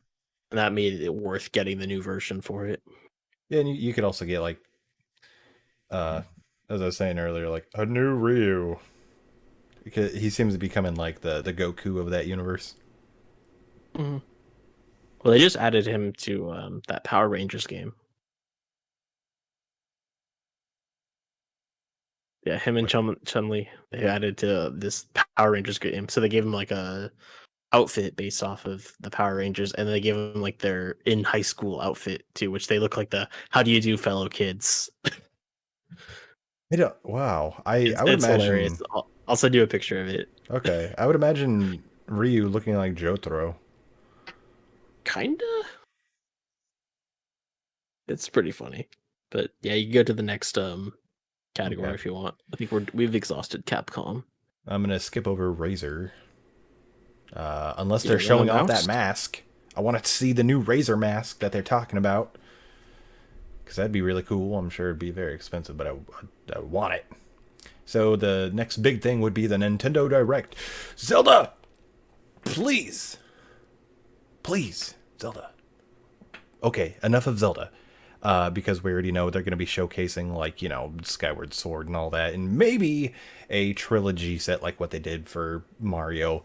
and that made it worth getting the new version for it. Yeah, and you could also get like uh as I was saying earlier, like a new Ryu because he seems to be becoming like the Goku of that universe. hmm Well, they just added him to that Power Rangers game. Yeah, him and What? Chun Li, they added to this Power Rangers game. So they gave him like a outfit based off of the Power Rangers, and they gave him like their in high school outfit too, which they look like the "How do you do, fellow kids." I don't, wow, I would It's hilarious. imagine. I'll send you a picture of it. Okay, I would imagine Ryu looking like Jotaro. Kinda. It's pretty funny. But yeah, you can go to the next category Okay, if you want. I think we've exhausted Capcom. I'm gonna skip over Razor. Unless Yeah, they're when showing off that announced. mask. I want to see the new Razor mask that they're talking about. Because that'd be really cool. I'm sure it'd be very expensive, but I want it. So the next big thing would be the Nintendo Direct. Zelda! Please! Please, Zelda. Okay, enough of Zelda. because we already know they're going to be showcasing like Skyward Sword and all that, and maybe a trilogy set like what they did for Mario.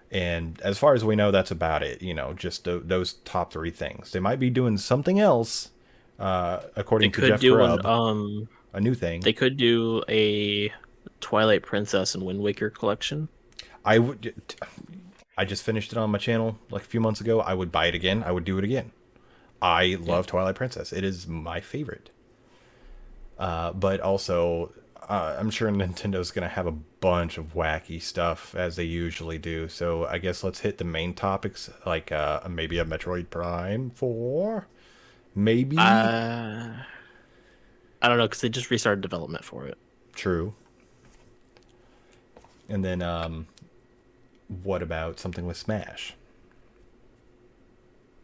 And as far as we know, that's about it. Just those top three things. They might be doing something else, They according to could Jeff do Grubb, a new thing. they could do a Twilight Princess and Wind Waker collection. I would. I just finished it on my channel like a few months ago. I would buy it again. I would do it again. I Yeah. love Twilight Princess. It is my favorite. But also, I'm sure Nintendo's going to have a bunch of wacky stuff as they usually do. So I guess let's hit the main topics, like maybe a Metroid Prime 4. Maybe. Uh, I don't know because they just restarted development for it. True. And then, what about something with Smash?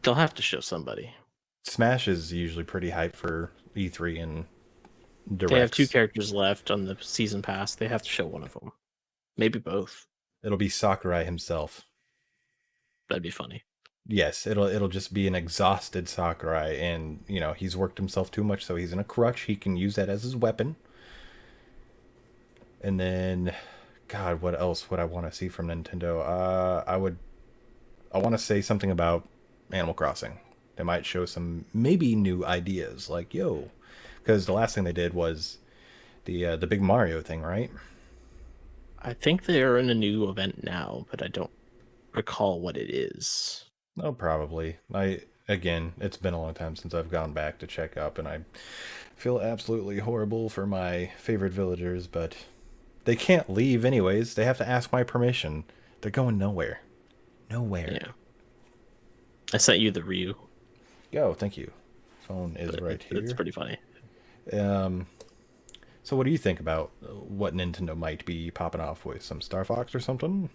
They'll have to show somebody. Smash is usually pretty hype for E3 and They have two directs. characters left on the season pass. They have to show one of them, maybe both. It'll be Sakurai himself. That'd be funny. Yes, it'll just be an exhausted Sakurai, and he's worked himself too much, so he's in a crutch. He can use that as his weapon. And then, God, what else would I want to see from Nintendo? I want to say something about Animal Crossing. They might show some maybe new ideas, like because the last thing they did was the big Mario thing, right? I think they're in a new event now, but I don't recall what it is. Oh, probably. Again, it's been a long time since I've gone back to check up, and I feel absolutely horrible for my favorite villagers, but they can't leave anyways. They have to ask my permission. They're going nowhere. Nowhere. Yeah, I sent you the Ryu. Go, thank you. Phone is right It's here. pretty funny. Um, so what do you think about what Nintendo might be popping off with? Some Star Fox or something?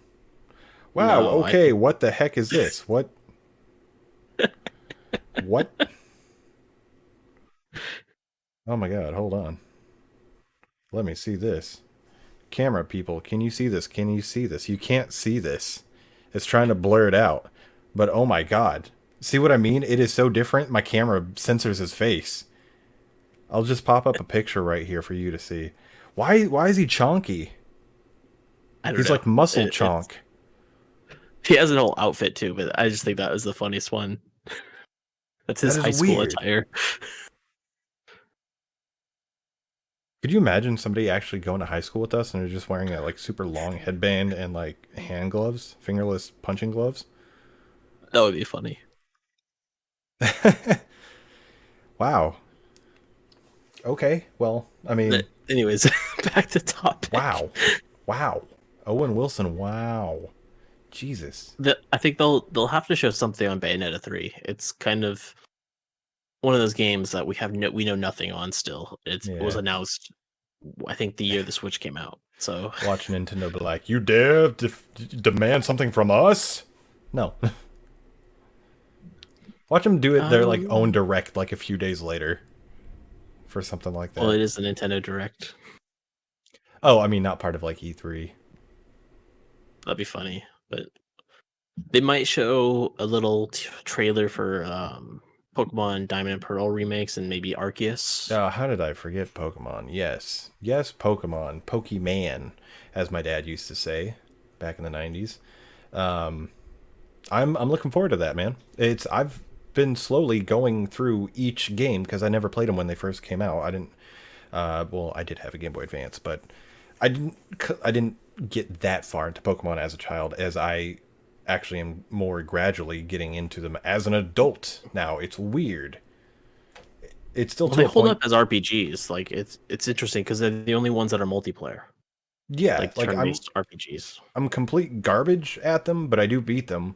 Wow, No, I okay, what the heck is this? What? What? Oh my god, hold on. Let me see this. Camera people, can you see this? Can you see this? You can't see this. It's trying to blur it out. But oh my god. See what I mean? It is so different. My camera censors his face. I'll just pop up a picture right here for you to see. Why is he chonky? don't He's know. like muscle chonk. He has an whole outfit too, but I just think that was the funniest one. That's his That is high school weird. attire. Could you imagine somebody actually going to high school with us and they're just wearing a like super long headband and like hand gloves, fingerless punching gloves? That would be funny. Wow. Okay. Well, I mean, But anyways, back to topic. wow. Wow. Owen Wilson, wow. Jesus. I think they'll have to show something on Bayonetta 3. It's kind of one of those games that we know nothing on still. It was Yeah. announced, I think, the year the Switch came out. So Watch Nintendo be like, you dare demand something from us? No. Watch them do it their like own direct like a few days later for something like that. well, it is the Nintendo Direct. Oh, I mean, not part of like E3. That'd be funny, but they might show a little trailer for Pokemon Diamond and Pearl remakes and maybe Arceus. How did I forget Pokemon? Yes. Yes, Pokemon. Pokemon, as my dad used to say back in the 90s. I'm looking forward to that, man. I've been slowly going through each game because I never played them when they first came out. I didn't well, I did have a Game Boy Advance, but I didn't get that far into Pokemon as a child as I actually am more gradually getting into them as an adult now. It's weird. It's still Well, to they a hold point. up as RPGs. Like it's interesting because they're the only ones that are multiplayer, Yeah, like like turn-based RPGs. I'm complete garbage at them, but I do beat them.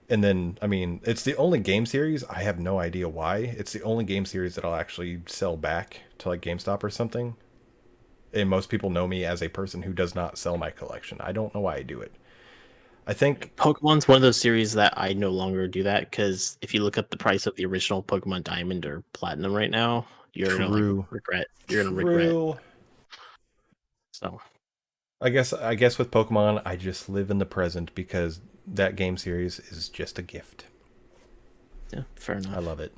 And then, I mean, it's the only game series. I have no idea why. It's the only game series that I'll actually sell back to like GameStop or something. And most people know me as a person who does not sell my collection. I don't know why I do it. I think Pokemon's one of those series that I no longer do that because if you look up the price of the original Pokemon Diamond or Platinum right now, you're gonna like true, regret. You're gonna regret. true. So I guess with Pokemon, I just live in the present because that game series is just a gift. yeah, fair I enough. love it.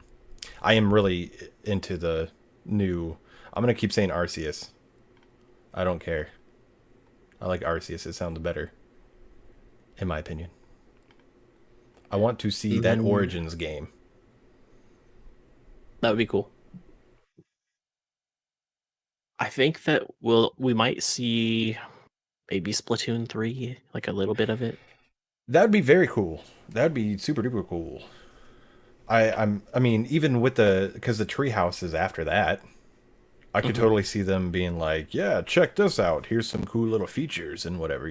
I am really into the new. I'm gonna keep saying Arceus. I don't care. I like Arceus. It sounds better, in my opinion. I want to see that Mm, Origins game. that would be cool. I think that we might see maybe Splatoon 3, like a little bit of it. That'd be very cool. That'd be super duper cool. I mean, even with because the treehouse is after that, I could Hmm. totally see them being like, yeah, check this out. Here's some cool little features and whatever,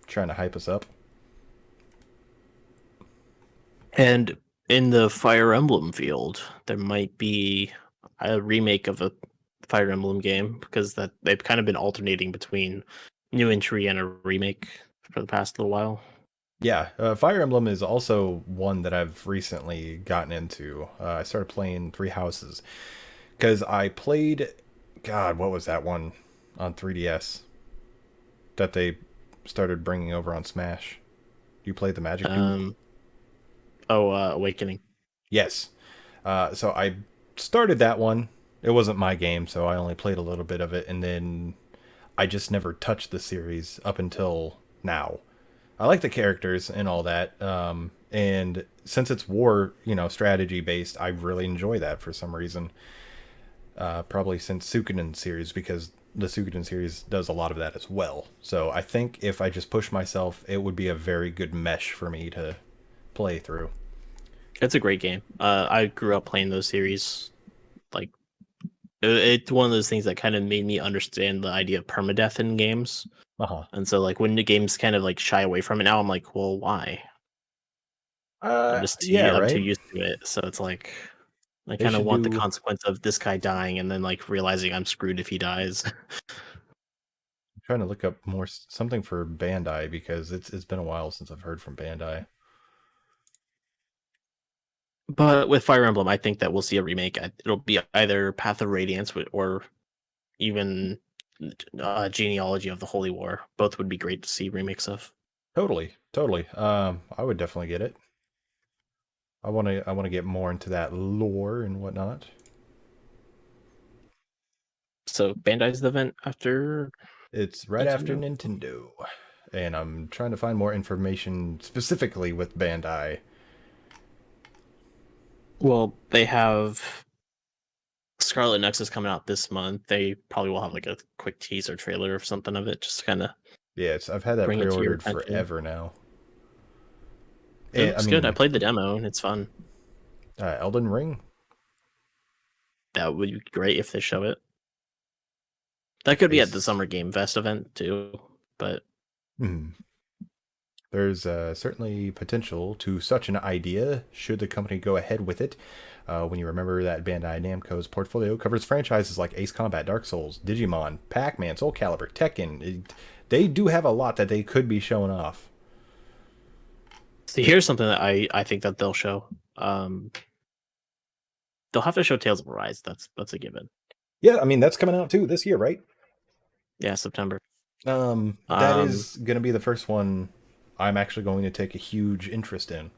trying to hype us up. And in the Fire Emblem field, there might be a remake of a Fire Emblem game because that they've kind of been alternating between new entry and a remake for the past little while. Yeah, Fire Emblem is also one that I've recently gotten into. I started playing Three Houses because I played, God, what was that one on 3DS that they started bringing over on Smash? You played the Magic Duel? Um, Awakening. Yes. So I started that one. It wasn't my game, so I only played a little bit of it, and then I just never touched the series up until now. I like the characters and all that, and since it's war, strategy based, I really enjoy that for some reason. Probably since Suikoden series, because the Suikoden series does a lot of that as well. So I think if I just push myself, it would be a very good mesh for me to play through. It's a great game. I grew up playing those series. Like it's one of those things that kind of made me understand the idea of permadeath in games. Uh huh. And so like when the games kind of like shy away from it now, I'm like, well, why? Yeah, I'm too right. used to it. So it's like I They kind of should want the do. consequence of this guy dying and then like realizing I'm screwed if he dies. I'm trying to look up more something for Bandai because it's been a while since I've heard from Bandai. But with Fire Emblem, I think that we'll see a remake. It'll be either Path of Radiance or even Genealogy of the Holy War. Both would be great to see remakes of. Totally, totally. I would definitely get it. I want to get more into that lore and whatnot. So Bandai's the event after It's right after Nintendo. Nintendo, and I'm trying to find more information specifically with Bandai. Well, they have Scarlet Nexus coming out this month. They probably will have like a quick teaser trailer or something of it, just to kind of Yeah, I've had that bring it to your pre-ordered attention. forever now. It I looks good. I mean, played the demo and it's fun. Elden Ring. That would be great if they show it. That could They, be at the s- Summer Game Fest event too, but hmm, there's certainly potential to such an idea should the company go ahead with it. When you remember that Bandai Namco's portfolio covers franchises like Ace Combat, Dark Souls, Digimon, Pac-Man, Soul Calibur, Tekken. They do have a lot that they could be showing off. see, here's something that I think that they'll show. They'll have to show Tales of Arise. That's a given. Yeah, I mean that's coming out too this year, right? Yeah, September. That Um, is going to be the first one I'm actually going to take a huge interest in,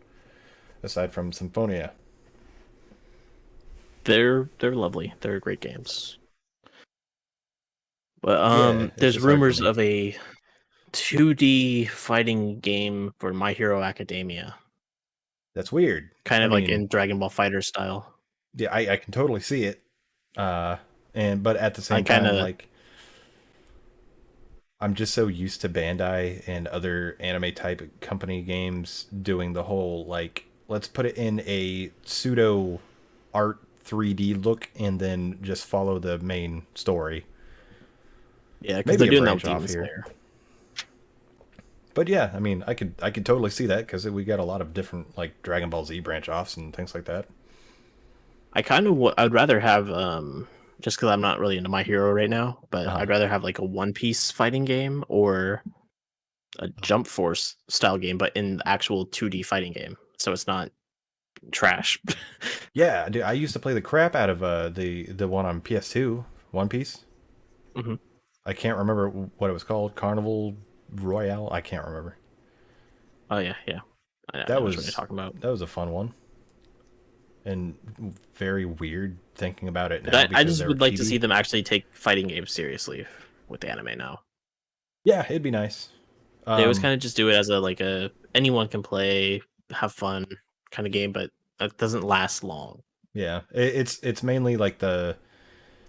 aside from Symphonia. they're lovely. They're great games. But Yeah, it's there's just hard for rumors me. of a 2D fighting game for My Hero Academia, That's weird. kind I of like mean, in Dragon Ball Fighter style. yeah, I can totally see it. Uh, and but at the I same kind time, of like I'm just so used to Bandai and other anime type company games doing the whole like let's put it in a pseudo art 3D look and then just follow the main story. yeah, because they're Maybe a doing that with branch off Demon here. Slayer. But yeah, I mean, I could totally see that because we got a lot of different like Dragon Ball Z branch offs and things like that. I kind of I'd rather have just because I'm not really into My Hero right now, but Uh-huh. I'd rather have like a One Piece fighting game or a Jump Force style game, but in the actual 2D fighting game, so it's not trash. Yeah, dude, I used to play the crap out of the one on PS2, One Piece. Hmm. I can't remember what it was called, Carnival Royale. I can't remember. Oh yeah, yeah, I That know what you're was talking about. that was a fun one. and very weird thinking about it But now I because just they're would like to see chibi. them actually take fighting games seriously with the anime now. Yeah, it'd be nice. They always Um, kind of just do it as a anyone can play, have fun kind of game, but that doesn't last long. yeah, it's mainly like the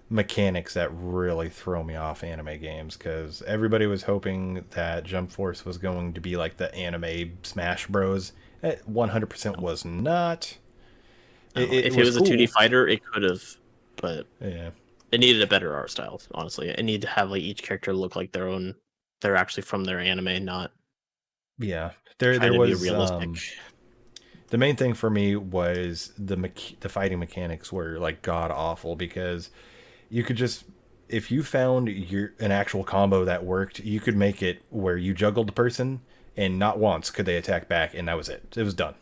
mechanics that really throw me off anime games because everybody was hoping that Jump Force was going to be like the anime Smash Bros. It 100% was not. No, It if it was was a 2D cool. fighter, it could have, but Yeah, it needed a better art style. Honestly, it needed to have like each character look like their own. They're actually from their anime, not yeah. try There to be was realistic. the main thing for me was the fighting mechanics were like god awful because you could just if you found an actual combo that worked, you could make it where you juggled the person and not once could they attack back and that was it. It was done.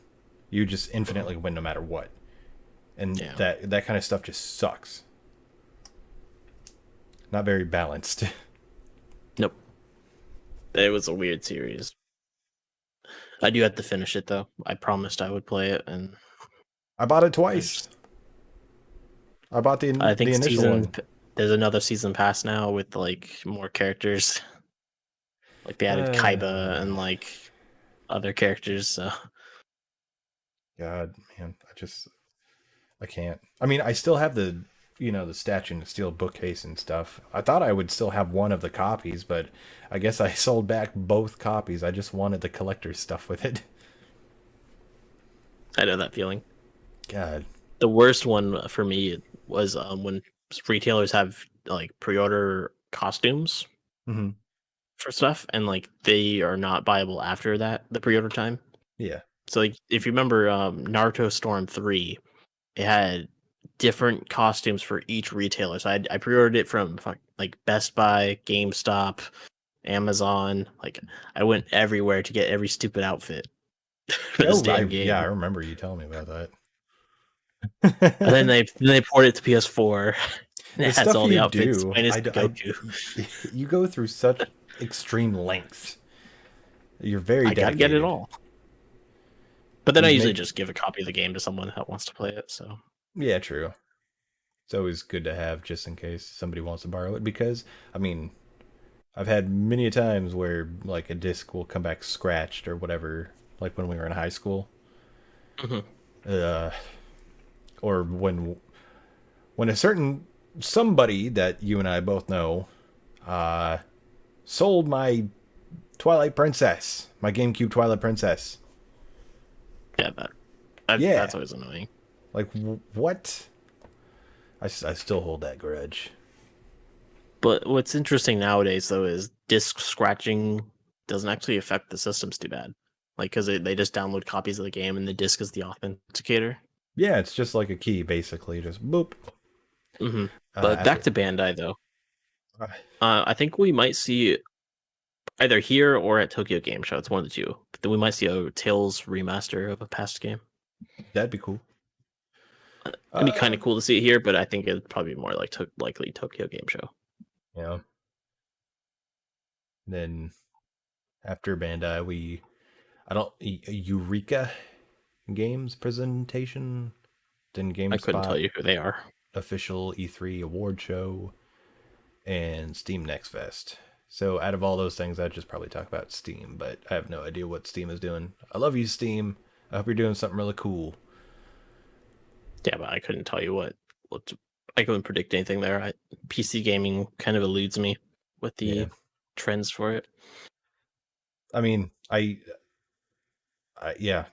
You just infinitely win no matter what. And Yeah. that kind of stuff just sucks. Not very balanced. Nope. It was a weird series. I do have to finish it though. I promised I would play it, and I bought it I twice. just I bought I the think initial one. there's another season pass now with like more characters. Like they added Kaiba Uh, and like other characters. So God, man, I can't. I mean, I still have the statue and the steel bookcase and stuff. I thought I would still have one of the copies, but I guess I sold back both copies. I just wanted the collector's stuff with it. I know that feeling. God. The worst one for me was when retailers have like pre-order costumes Hmm. for stuff, and like they are not buyable after that the pre-order time. Yeah. So like if you remember Naruto Storm 3, it had different costumes for each retailer. So I pre-ordered it from like Best Buy, GameStop, Amazon. Like I went everywhere to get every stupid outfit for this Oh, damn yeah, I game. remember you telling me about And then that. they ported it to PS4. And The it has stuff all the you outfits do, minus the Goku. you go through such extreme lengths. You're very I gotta get it dedicated. all. But then I You usually make, just give a copy of the game to someone that wants to play it. So yeah, true. It's always good to have just in case somebody wants to borrow it because, I mean, I've had many a times where like a disc will come back scratched or whatever, like when we were in high school, Mhm. uh, or when a certain somebody that you and I both know, uh, sold my Twilight Princess, my GameCube Twilight Princess. Yeah, Yeah, that's always annoying. like what? I still hold that grudge. But what's interesting nowadays, though, is disk scratching doesn't actually affect the systems too bad. Like, because they just download copies of the game and the disk is the authenticator. Yeah, it's just like a key, basically, just boop. Hmm. But back After, to Bandai, though. uh, I think we might see either here or at Tokyo Game Show. It's one of the two. But then we might see a Tales remaster of a past game. that'd be cool. It'd be kind Uh, of cool to see it here, but I think it'd probably be more like likely Tokyo Game Show. yeah. Then after Bandai, I don't Eureka Games presentation, then I couldn't GameSpot tell you who they are. official E3 award show, and Steam Next Fest. So out of all those things, I'd just probably talk about Steam, but I have no idea what Steam is doing. I love you, Steam. I hope you're doing something really cool. Yeah, but I couldn't tell you what I couldn't predict anything there. PC gaming kind of eludes me with Yeah. the trends for it. I mean, yeah,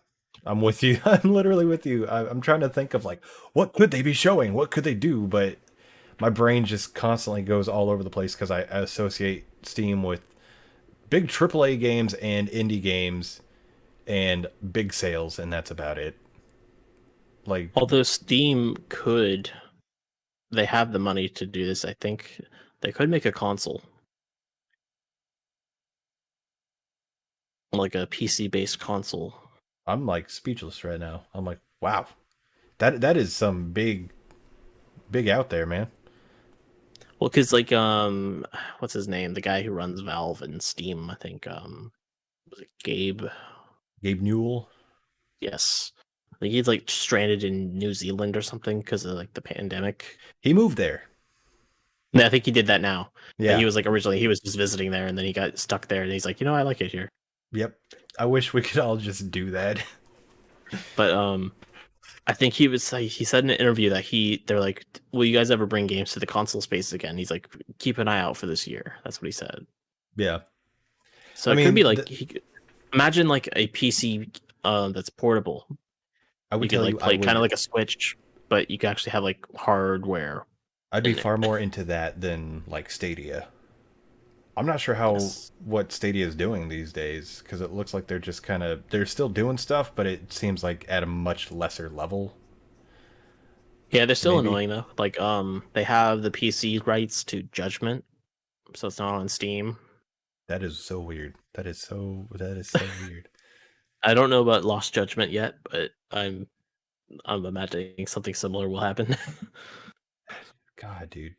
I'm with you. I'm literally with you. I'm trying to think of like, what could they be showing? What could they do? But my brain just constantly goes all over the place because I associate Steam with big AAA games and indie games and big sales, and that's about it. Like, Although Steam could, they have the money to do this. I think they could make a console, like a PC based console. I'm like speechless right now. I'm like, wow, that is some big out there, man. Well, because like what's his name? The guy who runs Valve and Steam. I think was it Gabe? Gabe Newell. Yes, Like he's like stranded in New Zealand or something because of like the pandemic. He moved there. Yeah, I think he did that now. But he Yeah. was like originally he was just visiting there, and then he got stuck there, and he's like, I like it here. Yep. I wish we could all just do that. But I think he said in an interview that they're like, will you guys ever bring games to the console space again? He's like, keep an eye out for this year. That's what he said. Yeah. So I it could be mean, like imagine like a PC that's portable. I You would could tell like you I play kind of would like a Switch, but you could actually have like hardware I'd be in it. far more into that than like Stadia. I'm not sure how Yes. what Stadia is doing these days because it looks like they're just kind of they're still doing stuff, but it seems like at a much lesser level. Yeah, they're still Maybe annoying though. Like they have the PC rights to Judgment, so it's not on Steam. that is so weird. That is so weird. I don't know about Lost Judgment yet, but I'm imagining something similar will happen. God, dude.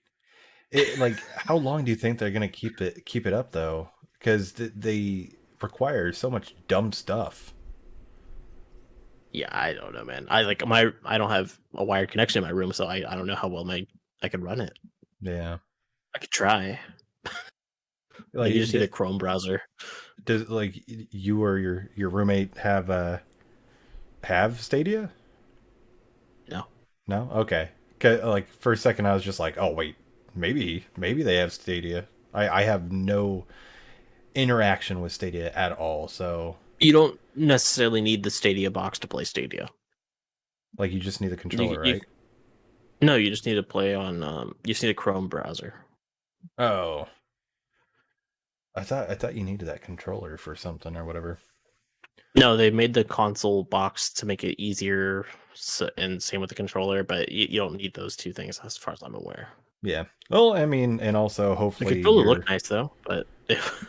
It like how long do you think they're gonna keep it up though? Because they require so much dumb stuff. Yeah, I don't know, man. I don't have a wired connection in my room, so I don't know how well I can run it. Yeah, I could try. Like you just need a Chrome browser. does like you or your roommate have Stadia? No. No, okay. 'Kay, like for a second, I was just like, oh wait, maybe they have Stadia. I have no interaction with Stadia at all, so You don't necessarily need the Stadia box to play Stadia. like you just need the You, controller, you right? no, you just need to play on you just need a Chrome browser. Oh, I thought you needed that controller for something or whatever. No, they made the console box to make it easier, so, and same with the controller, but you don't need those two things as far as I'm aware. Yeah. Well, I mean, and also The hopefully controller looked nice though, but I'm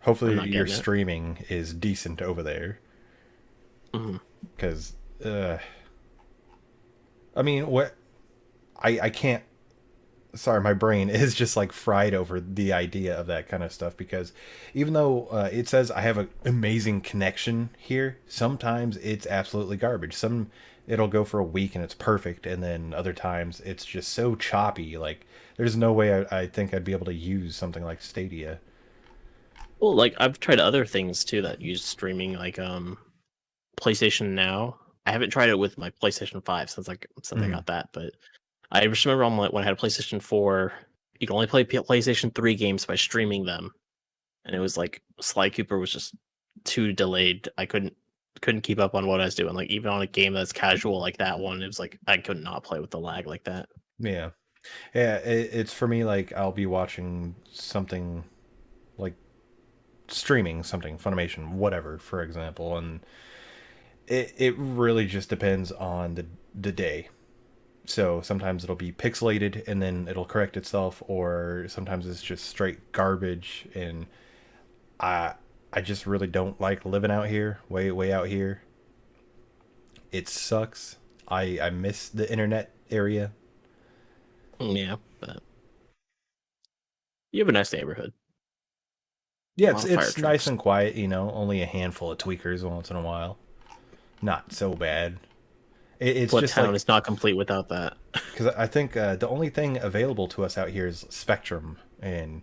hopefully not your getting it. streaming is decent over there Mhm. because I mean, what I can't. Sorry, my brain is just like fried over the idea of that kind of stuff because even though it says I have an amazing connection here, sometimes it's absolutely garbage. It'll go for a week and it's perfect, and then other times it's just so choppy. Like there's no way I think I'd be able to use something like Stadia. Well, like I've tried other things too that use streaming, like PlayStation Now. I haven't tried it with my PlayStation 5 since I Mm, got that, but I just remember when I had a PlayStation 4, you could only play PlayStation 3 games by streaming them, and it was like Sly Cooper was just too delayed. I couldn't keep up on what I was doing. Like even on a game that's casual like that one, it was like I could not play with the lag like that. yeah, yeah. It's for me like I'll be watching something like streaming something, Funimation, whatever, for example, and it really just depends on the day. So sometimes it'll be pixelated and then it'll correct itself, or sometimes it's just straight garbage. And I I just really don't like living out here, way out here. It sucks. I miss the internet area. Yeah, but you have a nice neighborhood, Yeah, a it's lot of fire it's nice trucks. and quiet. Only a handful of tweakers once in a while. Not so bad. It's What just town like is not complete without that? because I think the only thing available to us out here is Spectrum, and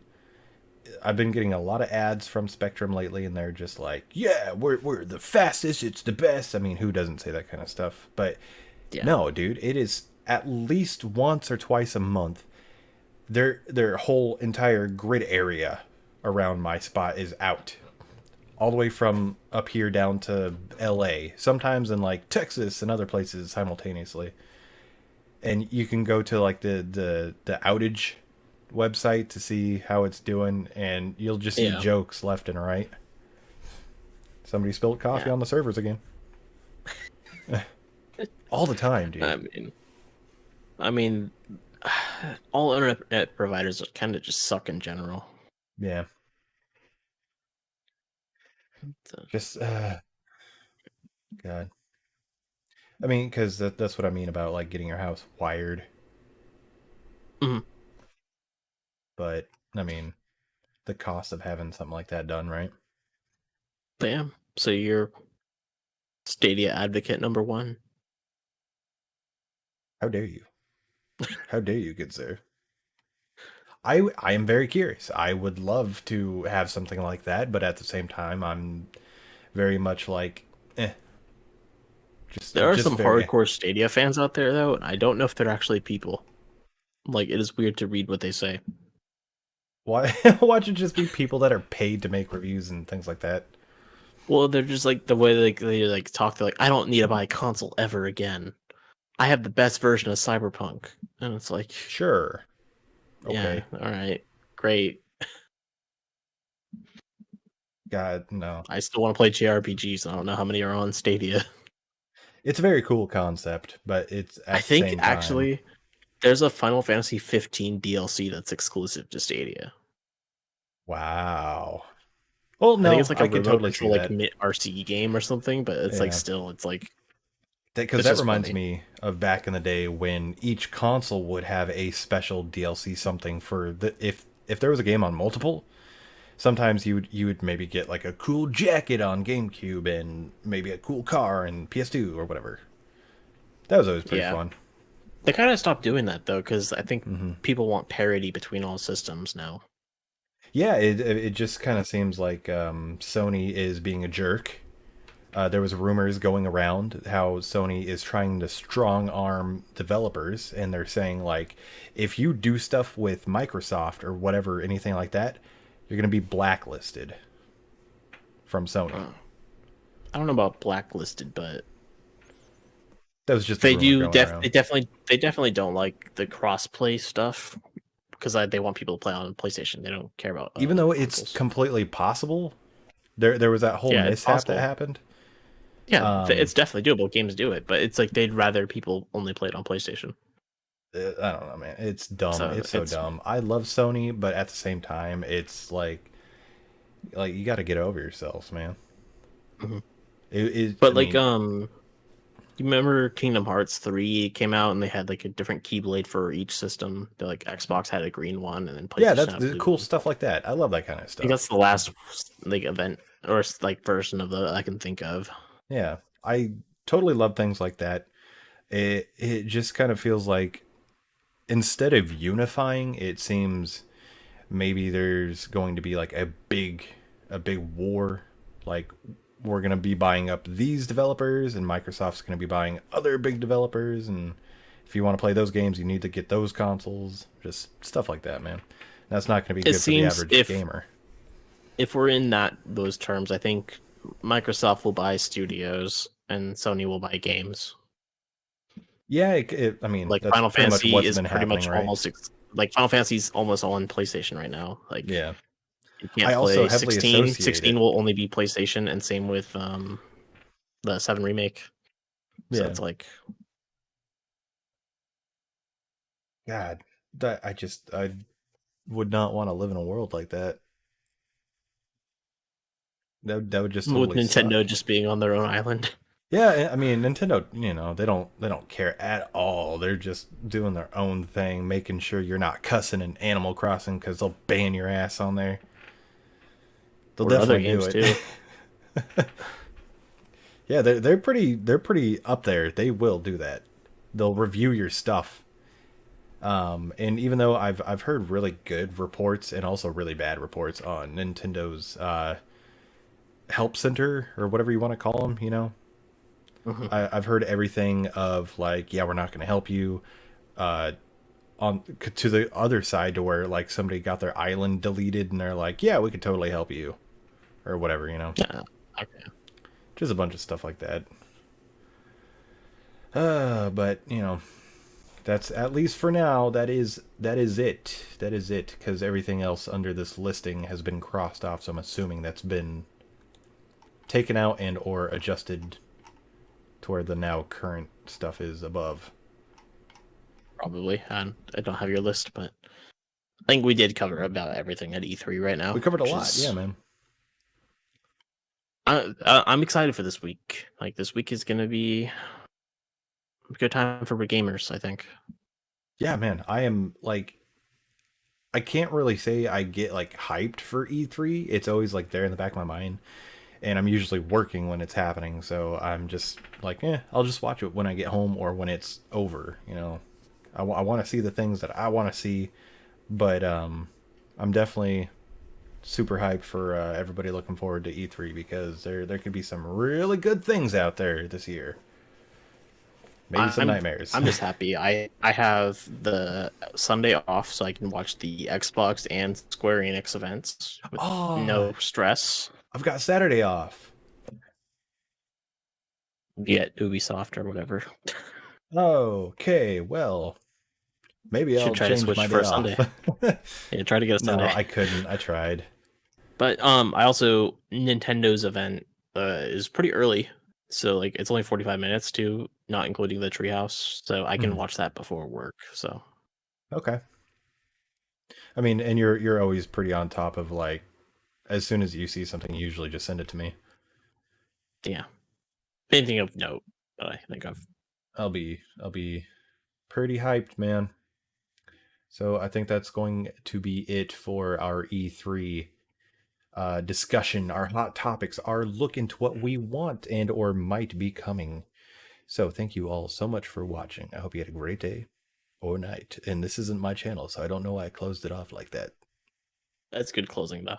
I've been getting a lot of ads from Spectrum lately, and they're just like, "Yeah, we're the fastest, it's the best." I mean, who doesn't say that kind of stuff? But Yeah, no, dude, it is at least once or twice a month. Their whole entire grid area around my spot is out, all the way from up here down to L.A. Sometimes in like Texas and other places simultaneously. And you can go to like the outage website to see how it's doing, and you'll just see yeah, jokes left and right. Somebody spilled coffee yeah. on the servers again. All the time, I dude. mean, I mean, all internet providers kind of just suck in general. Yeah, So, just God. I mean, because that's what I mean about like getting your house wired. mhm. But I mean, the cost of having something like that done, right? But yeah, so you're Stadia advocate number one. How dare you? How dare you, good sir? I am very curious. I would love to have something like that, but at the same time, I'm very much like, eh, There are just some very. hardcore Stadia fans out there, though, and I don't know if they're actually people. Like, it is weird to read what they say. Why? Why should it just be people that are paid to make reviews and things like that? Well, they're just like the way they like talk. They're like, I don't need to buy a console ever again. I have the best version of Cyberpunk, and it's like, Sure. yeah, Okay. all right, great. God, no. I still want to play JRPGs. I don't know how many are on Stadia. It's a very cool concept, but it's I at the think same time. actually there's a Final Fantasy 15 DLC that's exclusive to Stadia. Wow. Well, I think it's no, like a I can remote totally see control like that. mid RC game or something, but it's like Yeah. still it's like Because it's that just reminds funny. me of back in the day when each console would have a special DLC something for the if there was a game on multiple, sometimes you would maybe get like a cool jacket on GameCube and maybe a cool car in PS2 or whatever. That was always pretty Yeah. fun. They kind of stopped doing that though cuz I think Hmm. people want parity between all systems now. Yeah, it just kind of seems like Sony is being a jerk. There was rumors going around how Sony is trying to strong arm developers, and they're saying like, if you do stuff with Microsoft or whatever, anything like that, you're gonna be blacklisted from Sony. Uh, I don't know about blacklisted, but That was just a they rumor do going around. they definitely don't like the cross-play stuff because they want people to play on PlayStation. They don't care about Even though it's consoles. completely possible, there was that whole Yeah, it's mishap that possible. happened. Yeah, Um, it's definitely doable. Games do it, but it's like they'd rather people only play it on PlayStation. I don't know, man. It's dumb. So It's so it's dumb. I love Sony, but at the same time, it's like you got to get over yourselves, man. Mhm. I But like mean, you remember Kingdom Hearts 3 came out and they had like a different keyblade for each system. The like Xbox had a green one and then yeah, PlayStation that's had a the blue cool one. stuff like that. I love that kind of I think that's stuff. the last like event or like version of the I can think of. Yeah, I totally love things like that. It just kind of feels like instead of unifying, it seems maybe there's going to be like a big war. Like we're gonna be buying up these developers, and Microsoft's gonna be buying other big developers, and if you want to play those games, you need to get those consoles. Just stuff like that, man. That's not gonna be It good for the seems average gamer. if we're in that those terms, I think Microsoft will buy studios and Sony will buy games. Yeah, I mean, Like that's Final pretty much Fantasy what's is been pretty happening, much right? almost like Final Fantasy's almost all on PlayStation right now. Like Yeah. you I can't also play heavily 16. associate 16 it. will only be PlayStation, and same with the 7 remake. So Yeah. it's like God, that I would not want to live in a world like that. That would just with totally suck. Nintendo just being on their own island. Yeah, I mean Nintendo, they don't care at all. They're just doing their own thing, making sure you're not cussing in Animal Crossing because they'll ban your ass on there. They'll Or other definitely do games it. too. Yeah, they're pretty up there. They will do that. They'll review your stuff. And even though I've heard really good reports and also really bad reports on Nintendo's help center or whatever you want to call them, Mhm. I've heard everything of like, yeah, we're not going to help you. Uh, on to the other side to where like somebody got their island deleted and they're like, yeah, we could totally help you or whatever. Yeah. Okay. Just a bunch of stuff like that. But that's at least for now. That is it. That is it because everything else under this listing has been crossed off. So I'm assuming that's been taken out and or adjusted to where the now current stuff is above. Probably. I don't have your list, but I think we did cover about everything at E3 right now, We covered a which lot, yeah, is man. I'm excited for this week. Like this week is gonna be a good time for gamers. I think. Yeah, man. I am like, I can't really say I get like hyped for E3. It's always like there in the back of my mind. and I'm usually working when it's happening, so I'm just like, I'll just watch it when I get home or when it's over. I want to see the things that I want to see, but I'm definitely super hyped for everybody looking forward to E3 because there could be some really good things out there this year. Maybe some nightmares. I'm just happy. I have the Sunday off, so I can watch the Xbox and Square Enix events with no stress. I've got Saturday off. Get Ubisoft or whatever. Okay, well, maybe I'll try to change switch my for day a Sunday. off. Yeah, try to get a Sunday. No, I couldn't. I tried. But I also Nintendo's event is pretty early, so like it's only 45 minutes too, not including the treehouse. So I can watch that before work. So okay. I mean, and you're always pretty on top of like, as soon as you see something, you usually just send it to me. Yeah, anything of note that I think of. I'll be pretty hyped, man. So I think that's going to be it for our E3 discussion, our hot topics, our look into what we want and or might be coming. So thank you all so much for watching. I hope you had a great day or night. And this isn't my channel, so I don't know why I closed it off like that. That's good closing though.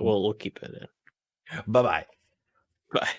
We'll keep it in. Bye-bye. Bye.